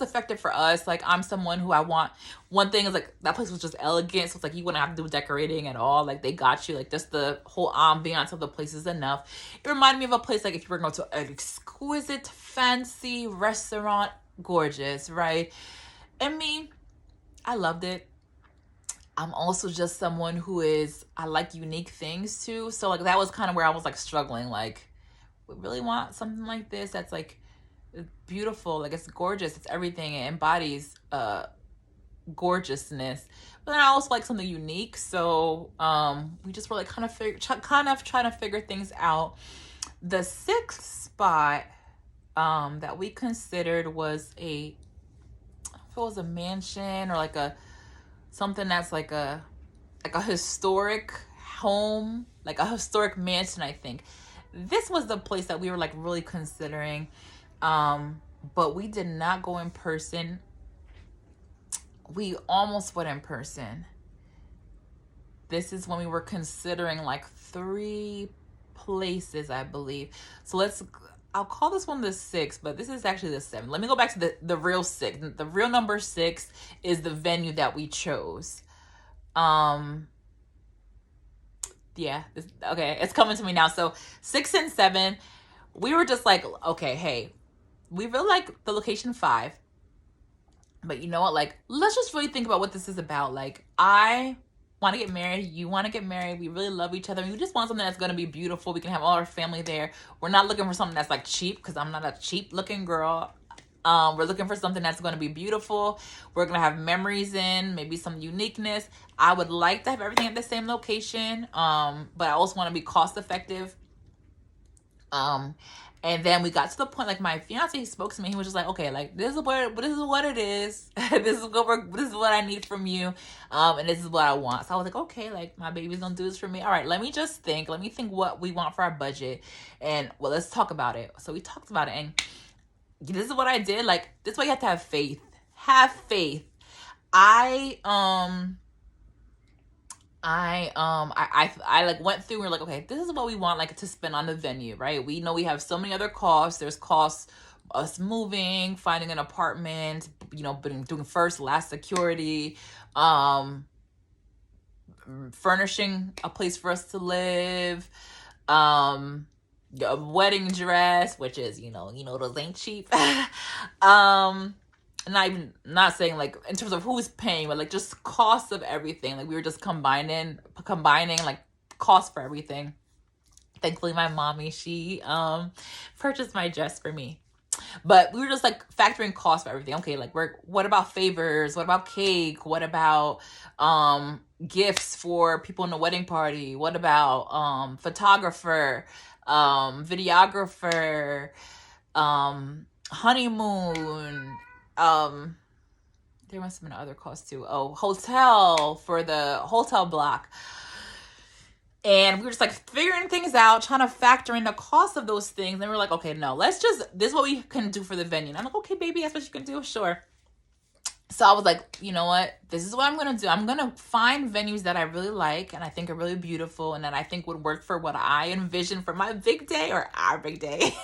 effective for us. Like, I'm someone who, I want, one thing is like that place was just elegant, so it's like you wouldn't have to do decorating at all. Like, they got you, like just the whole ambiance of the place is enough. It reminded me of a place like if you were going to an exquisite fancy restaurant, gorgeous, right? And me, I loved it. I'm also just someone who I like unique things too. So like that was kind of where I was like struggling. Like, we really want something like this that's like beautiful, like it's gorgeous, it's everything, it embodies gorgeousness. But then I also like something unique. So we just were like kind of trying to figure things out. The sixth spot that we considered was if it was a mansion or like something that's like a historic home, like a historic mansion, I think. This was the place that we were like really considering. But we did not go in person. We almost went in person. This is when we were considering like 3 places, I believe. So I'll call this one the 6th, but this is actually the 7th. Let me go back to the real 6th. The real number 6 is the venue that we chose. Yeah, okay, it's coming to me now. So 6 and 7, we were just like, okay, hey, we really like the location 5, but you know what, like, let's just really think about what this is about. Like, I want to get married, you want to get married, we really love each other, we just want something that's going to be beautiful. We can have all our family there. We're not looking for something that's like cheap, because I'm not a cheap looking girl. We're looking for something that's going to be beautiful. We're going to have memories in, maybe some uniqueness. I would like to have everything at the same location, but I also want to be cost effective. And then we got to the point, like, my fiance, he spoke to me. He was just like, okay, like, this is what it is. this is what I need from you. And this is what I want. So I was like, okay, like, my baby's gonna do this for me. All right, let me think what we want for our budget. And, well, let's talk about it. So we talked about it, and this is what I did. Like, this is why you have to have faith. Have faith. I like went through and we're like, okay, this is what we want, like, to spend on the venue, right? We know we have so many other costs. There's costs, us moving, finding an apartment, doing first, last security, furnishing a place for us to live, a wedding dress, which is, those ain't cheap. Not saying like in terms of who's paying, but like just costs of everything. Like, we were just combining like cost for everything. Thankfully, my mommy, she purchased my dress for me. But we were just like factoring costs for everything. Okay, like, what about favors? What about cake? What about gifts for people in the wedding party? What about photographer, videographer, honeymoon? There must have been other costs too. Oh, hotel, for the hotel block. And we were just like figuring things out, trying to factor in the cost of those things. And we were like, okay, no, this is what we can do for the venue. And I'm like, okay, baby, that's what you can do. Sure. So I was like, you know what? This is what I'm going to do. I'm going to find venues that I really like and I think are really beautiful and that I think would work for what I envision for my big day, or our big day.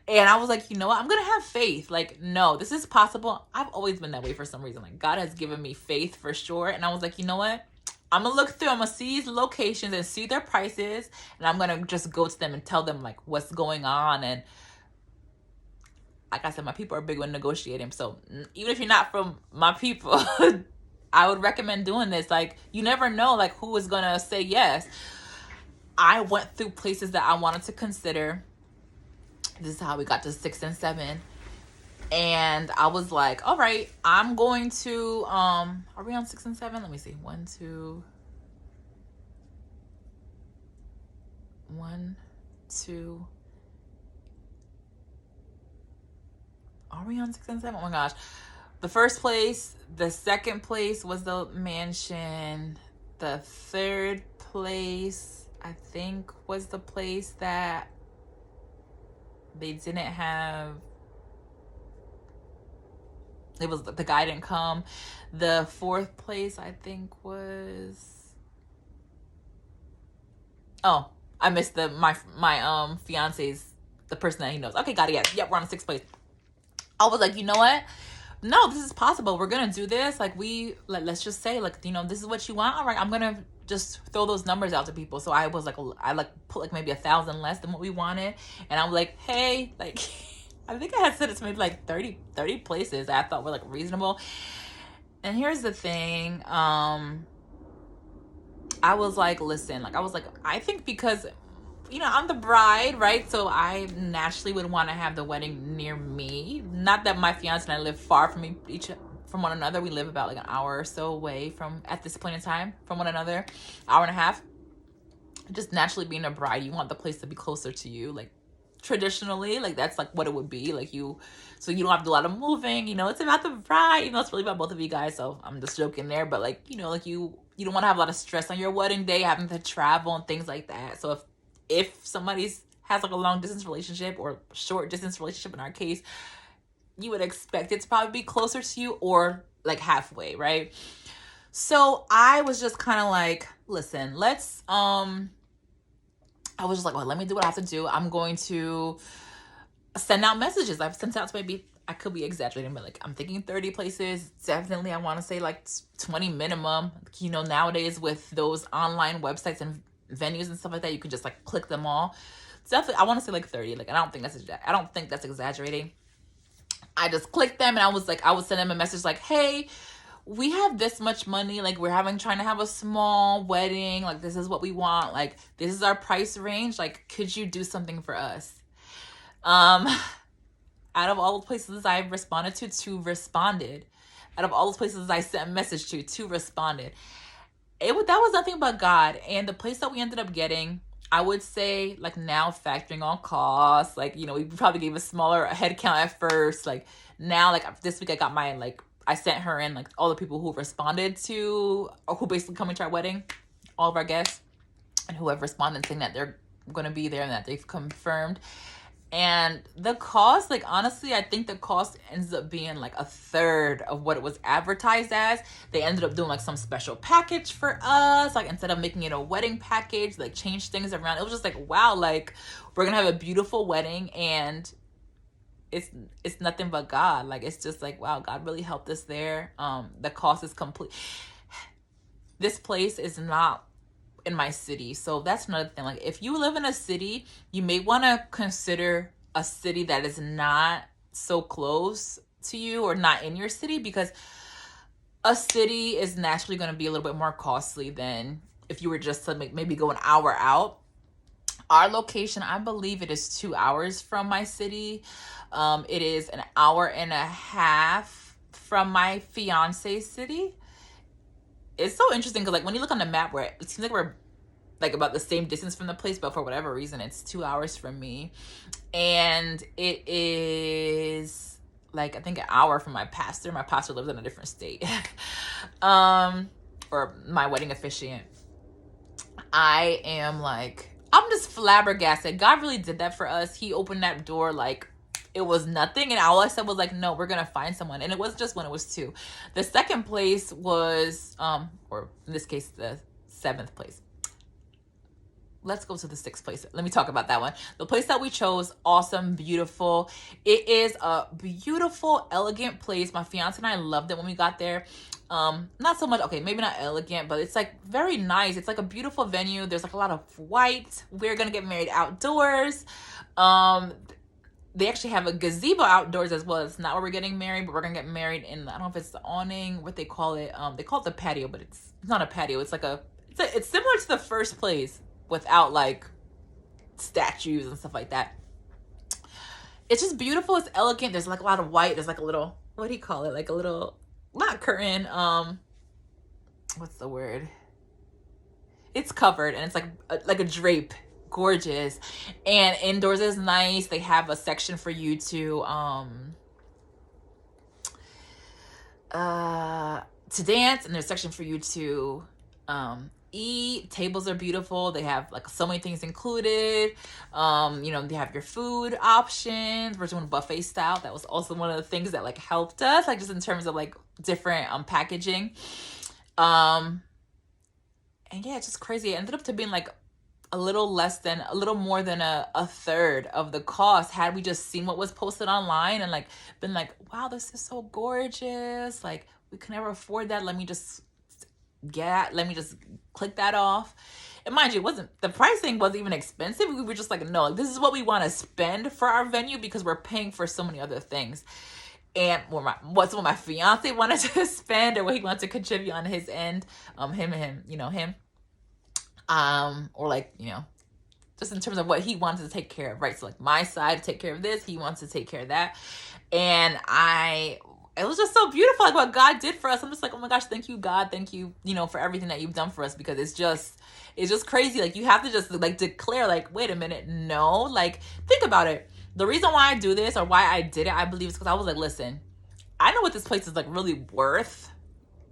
And I was like, you know what? I'm going to have faith. Like, no, this is possible. I've always been that way for some reason. Like, God has given me faith for sure. And I was like, you know what? I'm going to look through, I'm going to see these locations and see their prices. And I'm going to just go to them and tell them like what's going on. And like I said, my people are big when negotiating. So even if you're not from my people, I would recommend doing this. Like, you never know like who is going to say yes. I went through places that I wanted to consider. This is how we got to 6 and 7. And I was like, all right, I'm going to, are we on 6 and 7? Let me see. 1, 2. Are we on 6 and 7? Oh my gosh. The first place, the second place was the mansion. The third place, I think was the place that they didn't have, it was, the guy didn't come. The fourth place I think was, oh, I missed my fiance's, the person that he knows. Okay, got it. Yeah, yep, we're on the sixth place. I was like, you know what? No, this is possible. We're gonna do this. Like, let's just say, like, you know, this is what you want. All right, I'm gonna just throw those numbers out to people. So I was like, I like put like maybe 1,000 less than what we wanted, and I'm like, hey, like, I think I had said it's maybe like 30 places that I thought were like reasonable. And here's the thing, I was like, listen, like, I was like, I think because, you know, I'm the bride, right? So I naturally would want to have the wedding near me. Not that my fiance and I live far from one another. We live about like an hour or so away from, at this point in time, from one another, hour and a half. Just naturally being a bride, you want the place to be closer to you. Like, traditionally, like, that's like what it would be. Like, so you don't have to do a lot of moving. You know, it's about the bride. You know, it's really about both of you guys. So I'm just joking there. But like, you know, like you don't want to have a lot of stress on your wedding day, having to travel and things like that. So if somebody's has like a long distance relationship or short distance relationship in our case, you would expect it to probably be closer to you or like halfway, right? So I was just kind of like, listen, let's I was just like, well, let me do what I have to do. I'm going to send out messages. I've sent out to, maybe, I could be exaggerating, but like, I'm thinking 30 places. Definitely I want to say like 20 minimum. You know, nowadays with those online websites and venues and stuff like that, you can just like click them all. Definitely I want to say like 30. Like, I don't think that's exaggerating. I just clicked them, and I was like, I would send them a message like, hey, we have this much money, like, we're trying to have a small wedding, like, this is what we want, like, this is our price range, like, could you do something for us? Out of all the places I responded to, 2 responded. Out of all the places I sent a message to, 2 responded. That was nothing but God. And the place that we ended up getting, I would say, like, now factoring all costs, like, you know, we probably gave a smaller head count at first. Like, now, like, this week I got my, like, I sent her in, like, all the people who responded to, or who basically coming to our wedding, all of our guests, and who have responded saying that they're going to be there and that they've confirmed. And the cost, like, honestly, I think the cost ends up being like 1/3 of what it was advertised as. They ended up doing like some special package for us. Like, instead of making it a wedding package, like, change things around. It was just like, wow, like, we're going to have a beautiful wedding, and it's nothing but God. Like, it's just like, wow, God really helped us there. The cost is complete. This place is not in my city, so that's another thing. Like, if you live in a city, you may want to consider a city that is not so close to you or not in your city, because a city is naturally going to be a little bit more costly than if you were just to maybe go an hour out. Our location, I believe it is 2 hours from my city. It is an hour and a half from my fiance's city. It's so interesting because, like, when you look on the map, where it seems like we're like about the same distance from the place, but for whatever reason, it's 2 hours from me. And it is like, I think, an hour from my pastor. My pastor lives in a different state. Or my wedding officiant. I'm just flabbergasted. God really did that for us. He opened that door like it was nothing, and all I said was like, no, we're gonna find someone. And it was just when it was 2. The second place was or in this case, the 7th place. Let's go to the 6th place. Let me talk about that one. The place that we chose, awesome, beautiful. It is a beautiful, elegant place. My fiance and I loved it when we got there. Not so much, okay, maybe not elegant, but it's like very nice. It's like a beautiful venue. There's like a lot of white. We're gonna get married outdoors. They actually have a gazebo outdoors as well. It's not where we're getting married, but we're gonna get married in, I don't know if it's the awning, what they call it. They call it the patio, but it's not a patio. It's like it's similar to the first place without like statues and stuff like that. It's just beautiful. It's elegant. There's like a lot of white. There's like a little, what do you call it? Like a little, not curtain. What's the word? It's covered, and it's like a drape. Gorgeous. And indoors is nice. They have a section for you to dance, and there's a section for you to eat. Tables are beautiful. They have like so many things included. You know, they have your food options. We're doing buffet style. That was also one of the things that like helped us, like just in terms of like different packaging. And yeah, it's just crazy. It ended up to being like a little more than a third of the cost had we just seen what was posted online and like been like, wow, this is so gorgeous. Like, we could never afford that. Let me just click that off. And mind you, the pricing wasn't even expensive. We were just like, no, this is what we want to spend for our venue because we're paying for so many other things. And what my fiance wanted to spend or what he wanted to contribute on his end, him, or like, you know, just in terms of what he wanted to take care of, right? So like my side to take care of this, he wants to take care of that. And it was just so beautiful, like what God did for us. I'm just like, oh my gosh, thank you, God. Thank you, you know, for everything that you've done for us, because it's just crazy. Like, you have to just like declare, like, wait a minute, no, like, think about it. The reason why I do this or why I did it, I believe, is because I was like, listen, I know what this place is like really worth.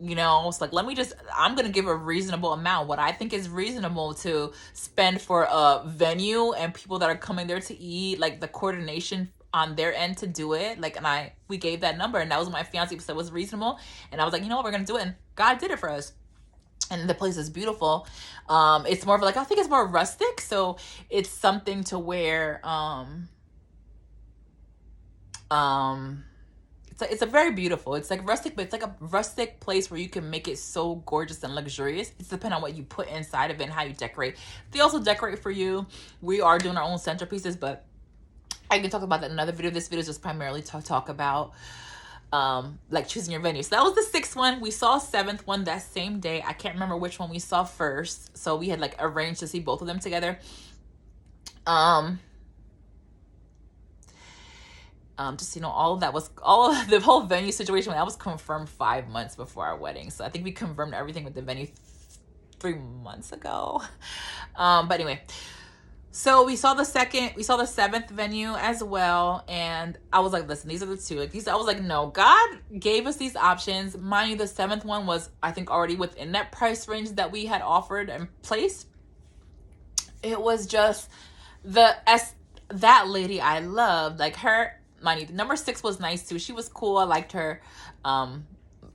You know, it's like, I'm going to give a reasonable amount, what I think is reasonable to spend for a venue and people that are coming there to eat, like the coordination on their end to do it. Like, and we gave that number, and that was what my fiance said was reasonable. And I was like, you know what, we're going to do it. And God did it for us. And the place is beautiful. It's more of like, I think it's more rustic. So it's something to where, it's a very beautiful, it's like rustic, but it's like a rustic place where you can make it so gorgeous and luxurious. It's depending on what you put inside of it and how you decorate. They also decorate for you. We are doing our own centerpieces, but I can talk about that in another video. This video is just primarily to talk about like choosing your venue. So that was the 6th one. We saw a 7th one that same day. I can't remember which one we saw first, so we had like arranged to see both of them together. Just, you know, all of the whole venue situation, that was confirmed 5 months before our wedding. So I think we confirmed everything with the venue 3 months ago. But anyway, so we saw the 7th venue as well. And I was like, listen, these are the two. Like, I was like, no, God gave us these options. Mind you, the 7th one was, I think, already within that price range that we had offered and placed. It was just that lady I loved, like her. Mind you, number 6 was nice too. She was cool. I liked her.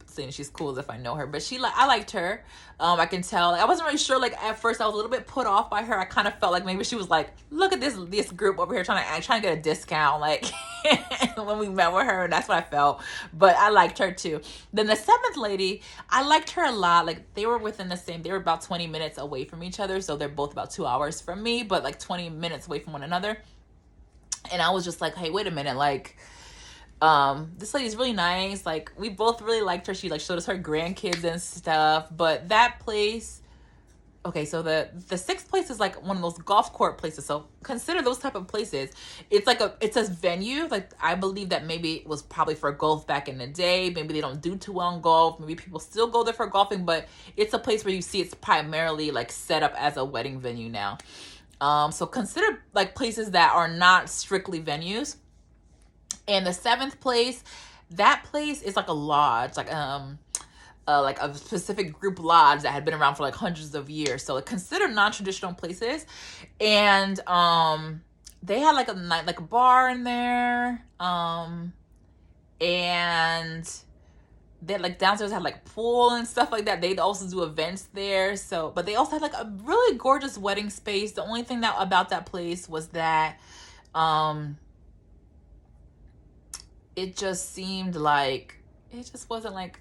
Saying she's cool as if I know her, but I liked her. I can tell. I wasn't really sure. Like, at first, I was a little bit put off by her. I kind of felt like maybe she was like, "Look at this group over here trying to get a discount." Like, when we met with her, that's what I felt. But I liked her too. Then the 7th lady, I liked her a lot. Like, they were within the same. They were about 20 minutes away from each other, so they're both about 2 hours from me, but like 20 minutes away from one another. And I was just like, hey, wait a minute, like, this lady's really nice. Like, we both really liked her. She like showed us her grandkids and stuff. But that place, okay, so the 6th place is like one of those golf court places. So consider those type of places. It's like it's a venue. Like, I believe that maybe it was probably for golf back in the day. Maybe they don't do too well in golf. Maybe people still go there for golfing, but it's a place where you see it's primarily like set up as a wedding venue now. So consider like places that are not strictly venues. And the 7th place, that place is like a lodge, like a specific group lodge that had been around for like hundreds of years. So consider non-traditional places. And they had like a bar in there. And they like downstairs had like pool and stuff like that. They'd also do events there. So, but they also had like a really gorgeous wedding space. The only thing about that place was that it just seemed like it just wasn't like,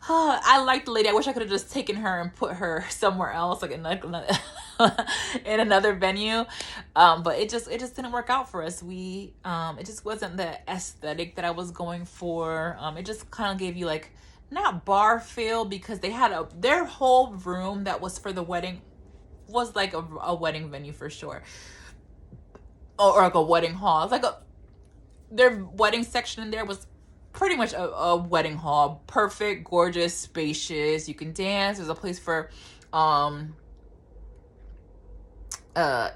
I liked the lady. I wish I could have just taken her and put her somewhere else, like in in another venue. But it just didn't work out for us. It just wasn't the aesthetic that I was going for. It just kind of gave you like, not bar feel, because they had their whole room that was for the wedding was like a wedding venue for sure. Or like a wedding hall. It's like their wedding section in there was pretty much a wedding hall. Perfect, gorgeous, spacious. You can dance. There's a place for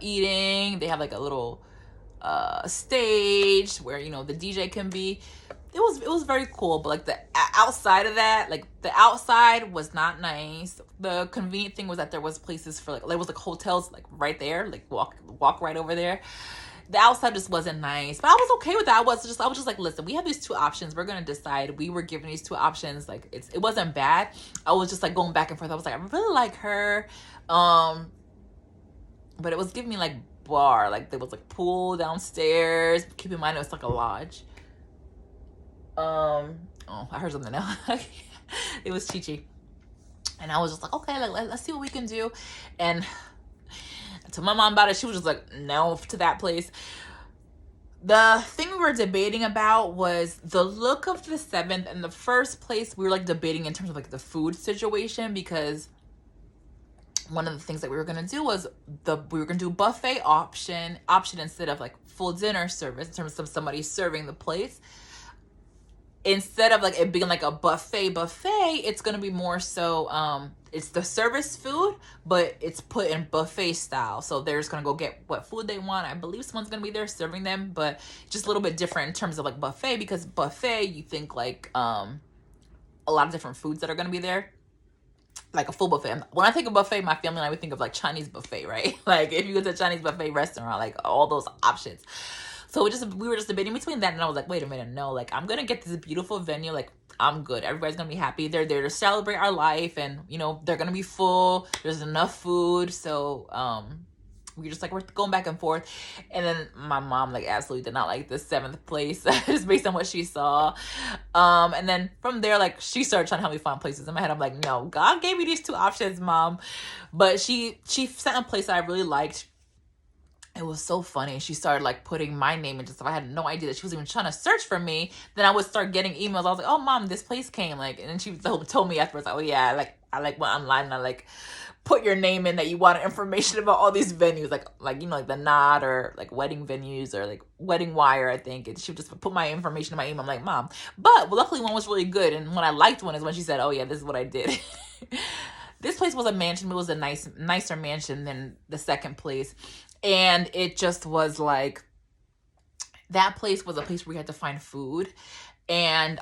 eating. They have like a little stage where, you know, the DJ can be. it was very cool, but like the outside of that, like the outside was not nice. The convenient thing was that there was places for like there was like hotels like right there, like walk right over there. The outside just wasn't nice, but I was okay with that. I was just like, listen, we have these two options. We're gonna decide. We were given these two options. Like it wasn't bad. I was just like going back and forth. I was like, I really like her, but it was giving me like bar. Like there was like pool downstairs. Keep in mind it was like a lodge. Oh, I heard something now. It was Chi-Chi. And I was just like, okay, like let's see what we can do. And I told my mom about it. She was just like, no to that place. The thing we were debating about was the look of the 7th. In the first place, we were like debating in terms of like the food situation, because one of the things that we were gonna do was we were gonna do buffet option instead of like full dinner service, in terms of somebody serving the plates. Instead of like it being like a buffet, it's gonna be more so it's the service food, but it's put in buffet style. So they're just gonna go get what food they want. I believe someone's gonna be there serving them, but just a little bit different in terms of like buffet, because buffet you think like a lot of different foods that are gonna be there, like a full buffet. When I think of buffet, my family and I would think of like Chinese buffet, right? Like if you go to a Chinese buffet restaurant, like all those options. So we were just debating between that, and I was like, wait a minute, no, like I'm gonna get this beautiful venue, like I'm good. Everybody's gonna be happy. They're there to celebrate our life, and you know they're gonna be full. There's enough food, so we just like we're going back and forth. And then my mom like absolutely did not like the 7th place, just based on what she saw. And then from there, like she started trying to help me find places. In my head, I'm like, no, God gave me these two options, Mom. But she sent a place that I really liked. It was so funny. She started like putting my name into stuff. I had no idea that she was even trying to search for me. Then I would start getting emails. I was like, oh Mom, this place came. Like, and then she told me afterwards, oh yeah, like I like went online and I like put your name in that you wanted information about all these venues, like you know, like the Knot, or like wedding venues, or like Wedding Wire, I think. And she would just put my information in my email. I'm like, Mom. But well, luckily one was really good. And when I liked one is when she said, oh yeah, this is what I did. This place was a mansion. It was a nicer mansion than the second place. And it just was like, that place was a place where we had to find food. And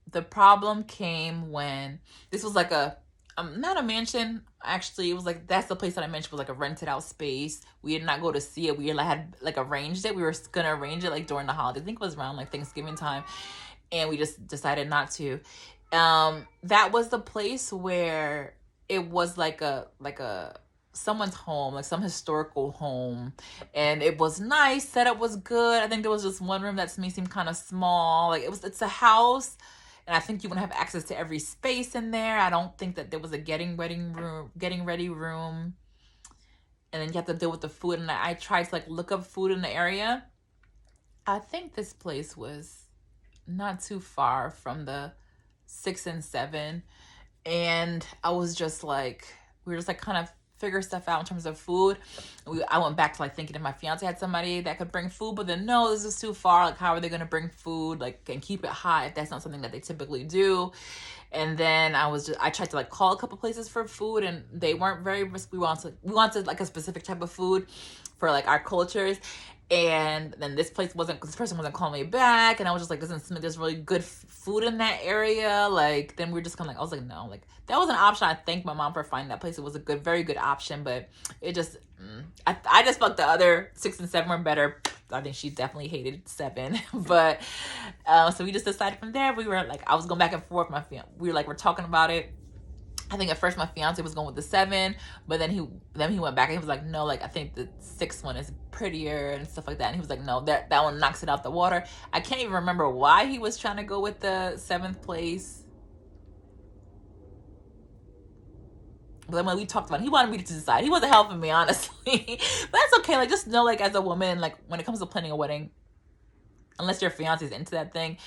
the problem came when this was like a not a mansion, actually. It was like, that's the place that I mentioned was like a rented out space. We did not go to see it. We had like arranged it. We were gonna arrange it like during the holidays. I think it was around like Thanksgiving time, and we just decided not to. That was the place where it was like a someone's home, like some historical home, and it was nice. Setup was good. I think there was just one room that to me seemed kind of small. Like it's a house, and I think you wouldn't have access to every space in there. I don't think that there was a getting ready room, and then you have to deal with the food. And I tried to like look up food in the area. I think this place was not too far from the 6 and 7. And I was just like, we were just like kind of figure stuff out in terms of food. I went back to like thinking if my fiance had somebody that could bring food, but then no, this is too far. Like, how are they going to bring food, like, and keep it hot if that's not something that they typically do? And then I tried to like call a couple places for food, and they weren't very, we wanted like a specific type of food for like our cultures. And then this person wasn't calling me back, and I was just like, doesn't seem like there's really good food in that area. Like, then we were just kind of like, I was like, no, like that was an option. I thank my mom for finding that place. It was a very good option, but it just, I just felt the other 6 and 7 were better. I think she definitely hated 7, but so we just decided from there. We were like, I was going back and forth. We're talking about it. I think at first my fiance was going with the 7, but then he went back and he was like, no, like I think the 6th one is prettier and stuff like that. And he was like, no, that one knocks it out the water. I can't even remember why he was trying to go with the 7th place. But then when we talked about it, he wanted me to decide. He wasn't helping me, honestly. But that's okay. Like, just know, like, as a woman, like, when it comes to planning a wedding, unless your fiance is into that thing,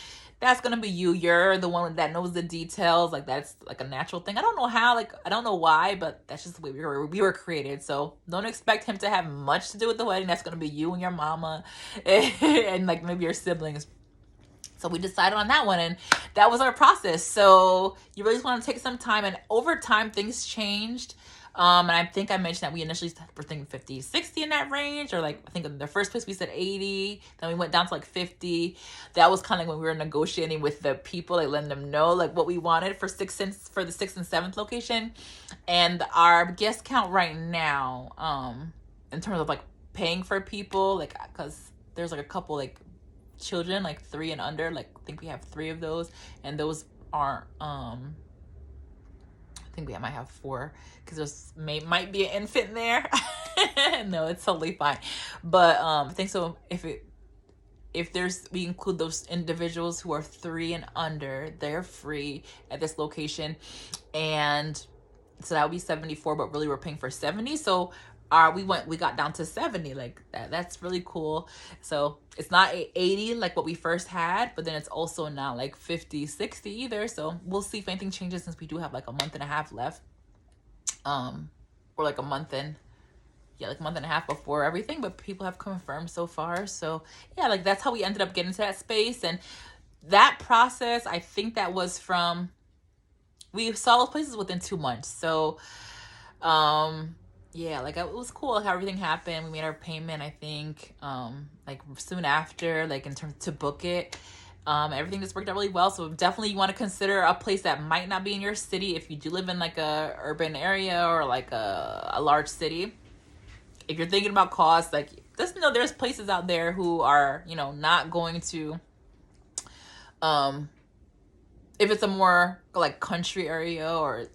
that's gonna be you. You're the one that knows the details. Like, that's like a natural thing. I don't know how, like, I don't know why, but that's just the way we were created. So don't expect him to have much to do with the wedding. That's gonna be you and your mama and like maybe your siblings. So we decided on that one, and that was our process. So you really just want to take some time, and over time things changed. And I think I mentioned that we initially were thinking 50, 60 in that range, or like, I think in the first place we said 80, then we went down to like 50. That was kind of like when we were negotiating with the people, like letting them know like what we wanted for the 6th and 7th location. And our guest count right now, in terms of like paying for people, like, cause there's like a couple like children, like 3 and under, like I think we have 3 of those, and those aren't, I think we might have 4, because there's might be an infant in there. No, it's totally fine. But I think so if there's, we include those individuals who are 3 and under, they're free at this location. And so that would be 74, but really we're paying for 70. So we got down to 70, like that's really cool. So it's not 80 like what we first had, but then it's also not like 50, 60 either. So we'll see if anything changes, since we do have like a month and a half left, or like a month and a half before everything, but people have confirmed so far. So yeah, like that's how we ended up getting to that space. And that process, I think that was from, we saw those places within 2 months. So yeah, like it was cool how everything happened. We made our payment, I think, like soon after, like in terms to book it. Everything just worked out really well. So definitely you want to consider a place that might not be in your city if you do live in like a urban area or like a large city. If you're thinking about cost, like just know there's places out there who are, not going to, if it's a more like country area or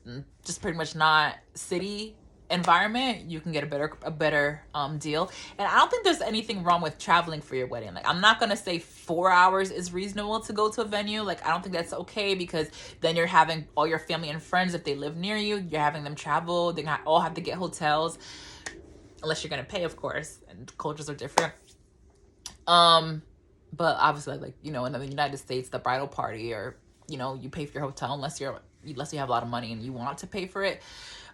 just pretty much not city environment, you can get a better deal. And I don't think there's anything wrong with traveling for your wedding. Like, I'm not gonna say 4 hours is reasonable to go to a venue. Like, I don't think that's okay, because then you're having all your family and friends, if they live near you, you're having them travel. They all have to get hotels, unless you're gonna pay, of course, and cultures are different. But obviously, like, in the United States, the bridal party, or you pay for your hotel unless you have a lot of money and you want to pay for it.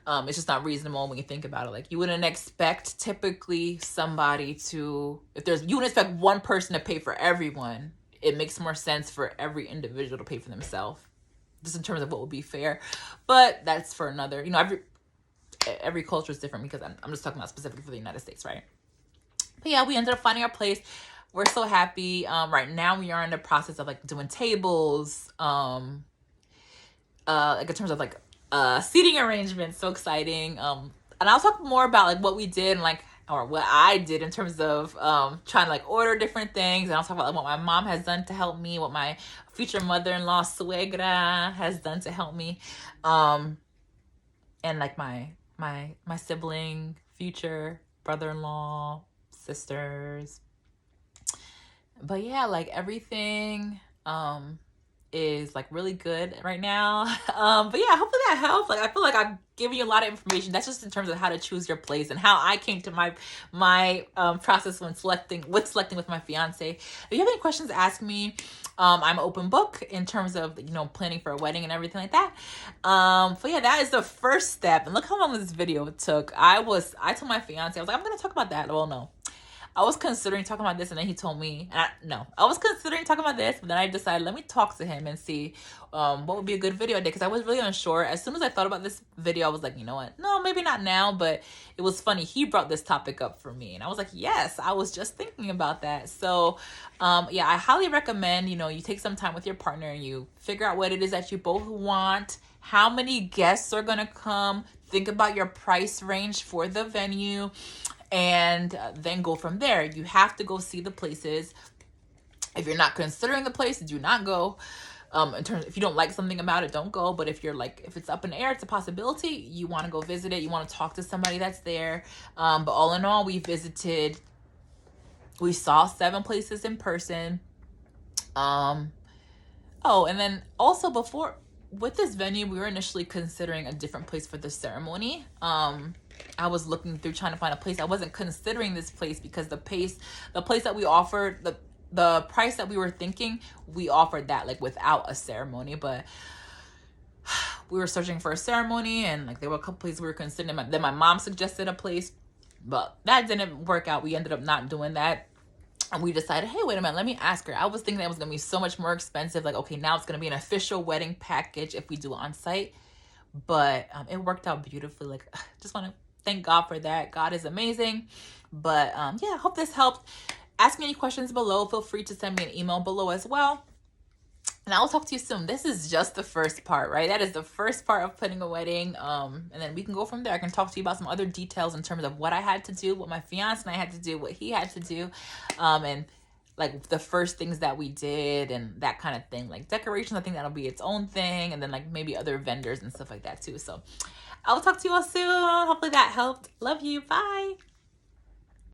It's just not reasonable when you think about it. Like, you wouldn't expect typically somebody to, you wouldn't expect one person to pay for everyone. It makes more sense for every individual to pay for themselves, just in terms of what would be fair. But that's for another, every culture is different, because I'm just talking about specifically for the United States, right? But yeah, we ended up finding our place. We're so happy. Right now we are in the process of like doing tables, like in terms of like seating arrangements. So exciting. And I'll talk more about like what we did, and or what I did in terms of trying to like order different things. And I'll talk about like what my mom has done to help me, what my future mother-in-law suegra has done to help me, and like my sibling, future brother-in-law, sisters. But yeah, like everything is like really good right now. But yeah, hopefully that helps. Like, I feel like I'm giving you a lot of information. That's just in terms of how to choose your place and how I came to my process when selecting with my fiance. If you have any questions, ask me. I'm open book in terms of planning for a wedding and everything like that. But yeah, that is the first step. And look how long this video took. I told my fiance, I was like, I'm gonna talk about that. Well, no, I was considering talking about this, and then he told me, I was considering talking about this, but then I decided, let me talk to him and see what would be a good video idea, because I was really unsure. As soon as I thought about this video, I was like, you know what? No, maybe not now, but it was funny. He brought this topic up for me, and I was like, yes, I was just thinking about that. So, yeah, I highly recommend, you take some time with your partner and you figure out what it is that you both want, how many guests are going to come, think about your price range for the venue, and then go from there. You have to go see the places. If you're not considering the place, do not go. If you don't like something about it, don't go. But if it's up in the air, it's a possibility, you want to go visit it, you want to talk to somebody that's there. But all in all, we saw 7 places in person. And then also with this venue, we were initially considering a different place for the ceremony. I was looking through trying to find a place. I wasn't considering this place because the place that we offered, the price that we were thinking, we offered that like without a ceremony. But we were searching for a ceremony, and like there were a couple places we were considering. Then my mom suggested a place, but that didn't work out. We ended up not doing that. And we decided, hey, wait a minute, let me ask her. I was thinking that was going to be so much more expensive. Like, okay, now it's going to be an official wedding package if we do it on site. But it worked out beautifully. Like, just want to thank God for that. God is amazing. But yeah, I hope this helped. Ask me any questions below. Feel free to send me an email below as well. And I will talk to you soon. This is just the first part, right? That is the first part of planning a wedding. And then we can go from there. I can talk to you about some other details in terms of what I had to do, what my fiance and I had to do, what he had to do. And like the first things that we did and that kind of thing. Like decorations, I think that'll be its own thing. And then like maybe other vendors and stuff like that too. So I will talk to you all soon. Hopefully that helped. Love you. Bye.